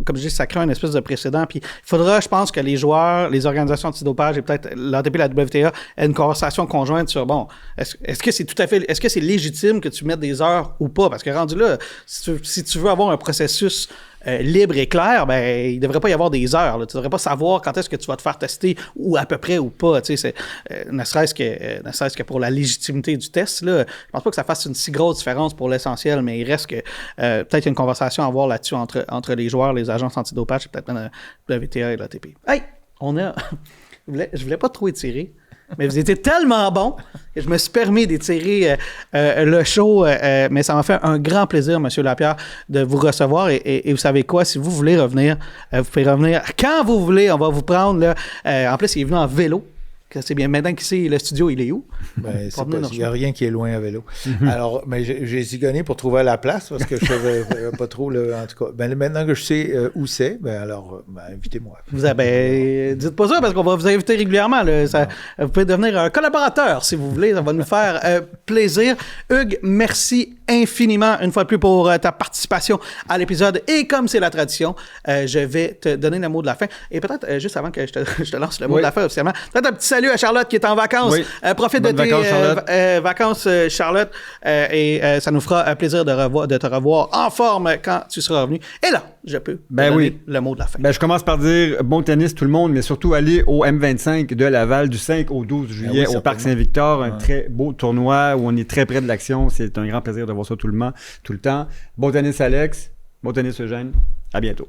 comme je dis, ça crée une espèce de précédent. Puis il faudra, je pense, que les joueurs, les organisations antidopage et peut-être l'ATP et la WTA aient une conversation conjointe sur, bon, est-ce que c'est tout à fait... Est-ce que c'est légitime que tu mettes des heures ou pas? Parce que rendu là, si tu veux avoir un processus... libre et clair, ben il ne devrait pas y avoir des heures. Là. Tu ne devrais pas savoir quand est-ce que tu vas te faire tester ou à peu près ou pas. Ne serait-ce que pour la légitimité du test. Là, je pense pas que ça fasse une si grosse différence pour l'essentiel, mais il reste que peut-être une conversation à avoir là-dessus entre les joueurs, les agences antidopage et peut-être même la WTA et l'ATP. Hey! Je voulais pas trop étirer. Mais vous étiez tellement bon que je me suis permis d'étirer le show. Mais ça m'a fait un grand plaisir, M. Lapierre, de vous recevoir. Et vous savez quoi? Si vous voulez revenir, vous pouvez revenir quand vous voulez. On va vous prendre. Là. En plus, il est venu en vélo. C'est bien. Maintenant qu'il sait le studio, il est où? Ben, il n'y a rien qui est loin à vélo. Alors, mais j'ai zigonné pour trouver la place parce que je ne savais pas trop. En tout cas, ben, maintenant que je sais où c'est, alors invitez-moi. Dites pas ça parce qu'on va vous inviter régulièrement. Là. Vous pouvez devenir un collaborateur si vous voulez. Ça va nous faire plaisir. Hugues, merci infiniment, une fois de plus, pour ta participation à l'épisode. Et comme c'est la tradition, je vais te donner le mot de la fin. Et peut-être, juste avant que je te lance le mot de la fin officiellement, peut-être un petit salut à Charlotte qui est en vacances. Oui. Profite Bonnes de tes vacances, Charlotte. Et ça nous fera plaisir de te revoir en forme quand tu seras revenu. Et là, je peux te donner le mot de la fin. Je commence par dire bon tennis tout le monde, mais surtout aller au M25 de Laval du 5 au 12 juillet au Parc Saint-Victor. Un très beau tournoi où on est très près de l'action. C'est un grand plaisir de voir ça tout le temps. Bon tennis Alex, bon tennis Eugène. À bientôt.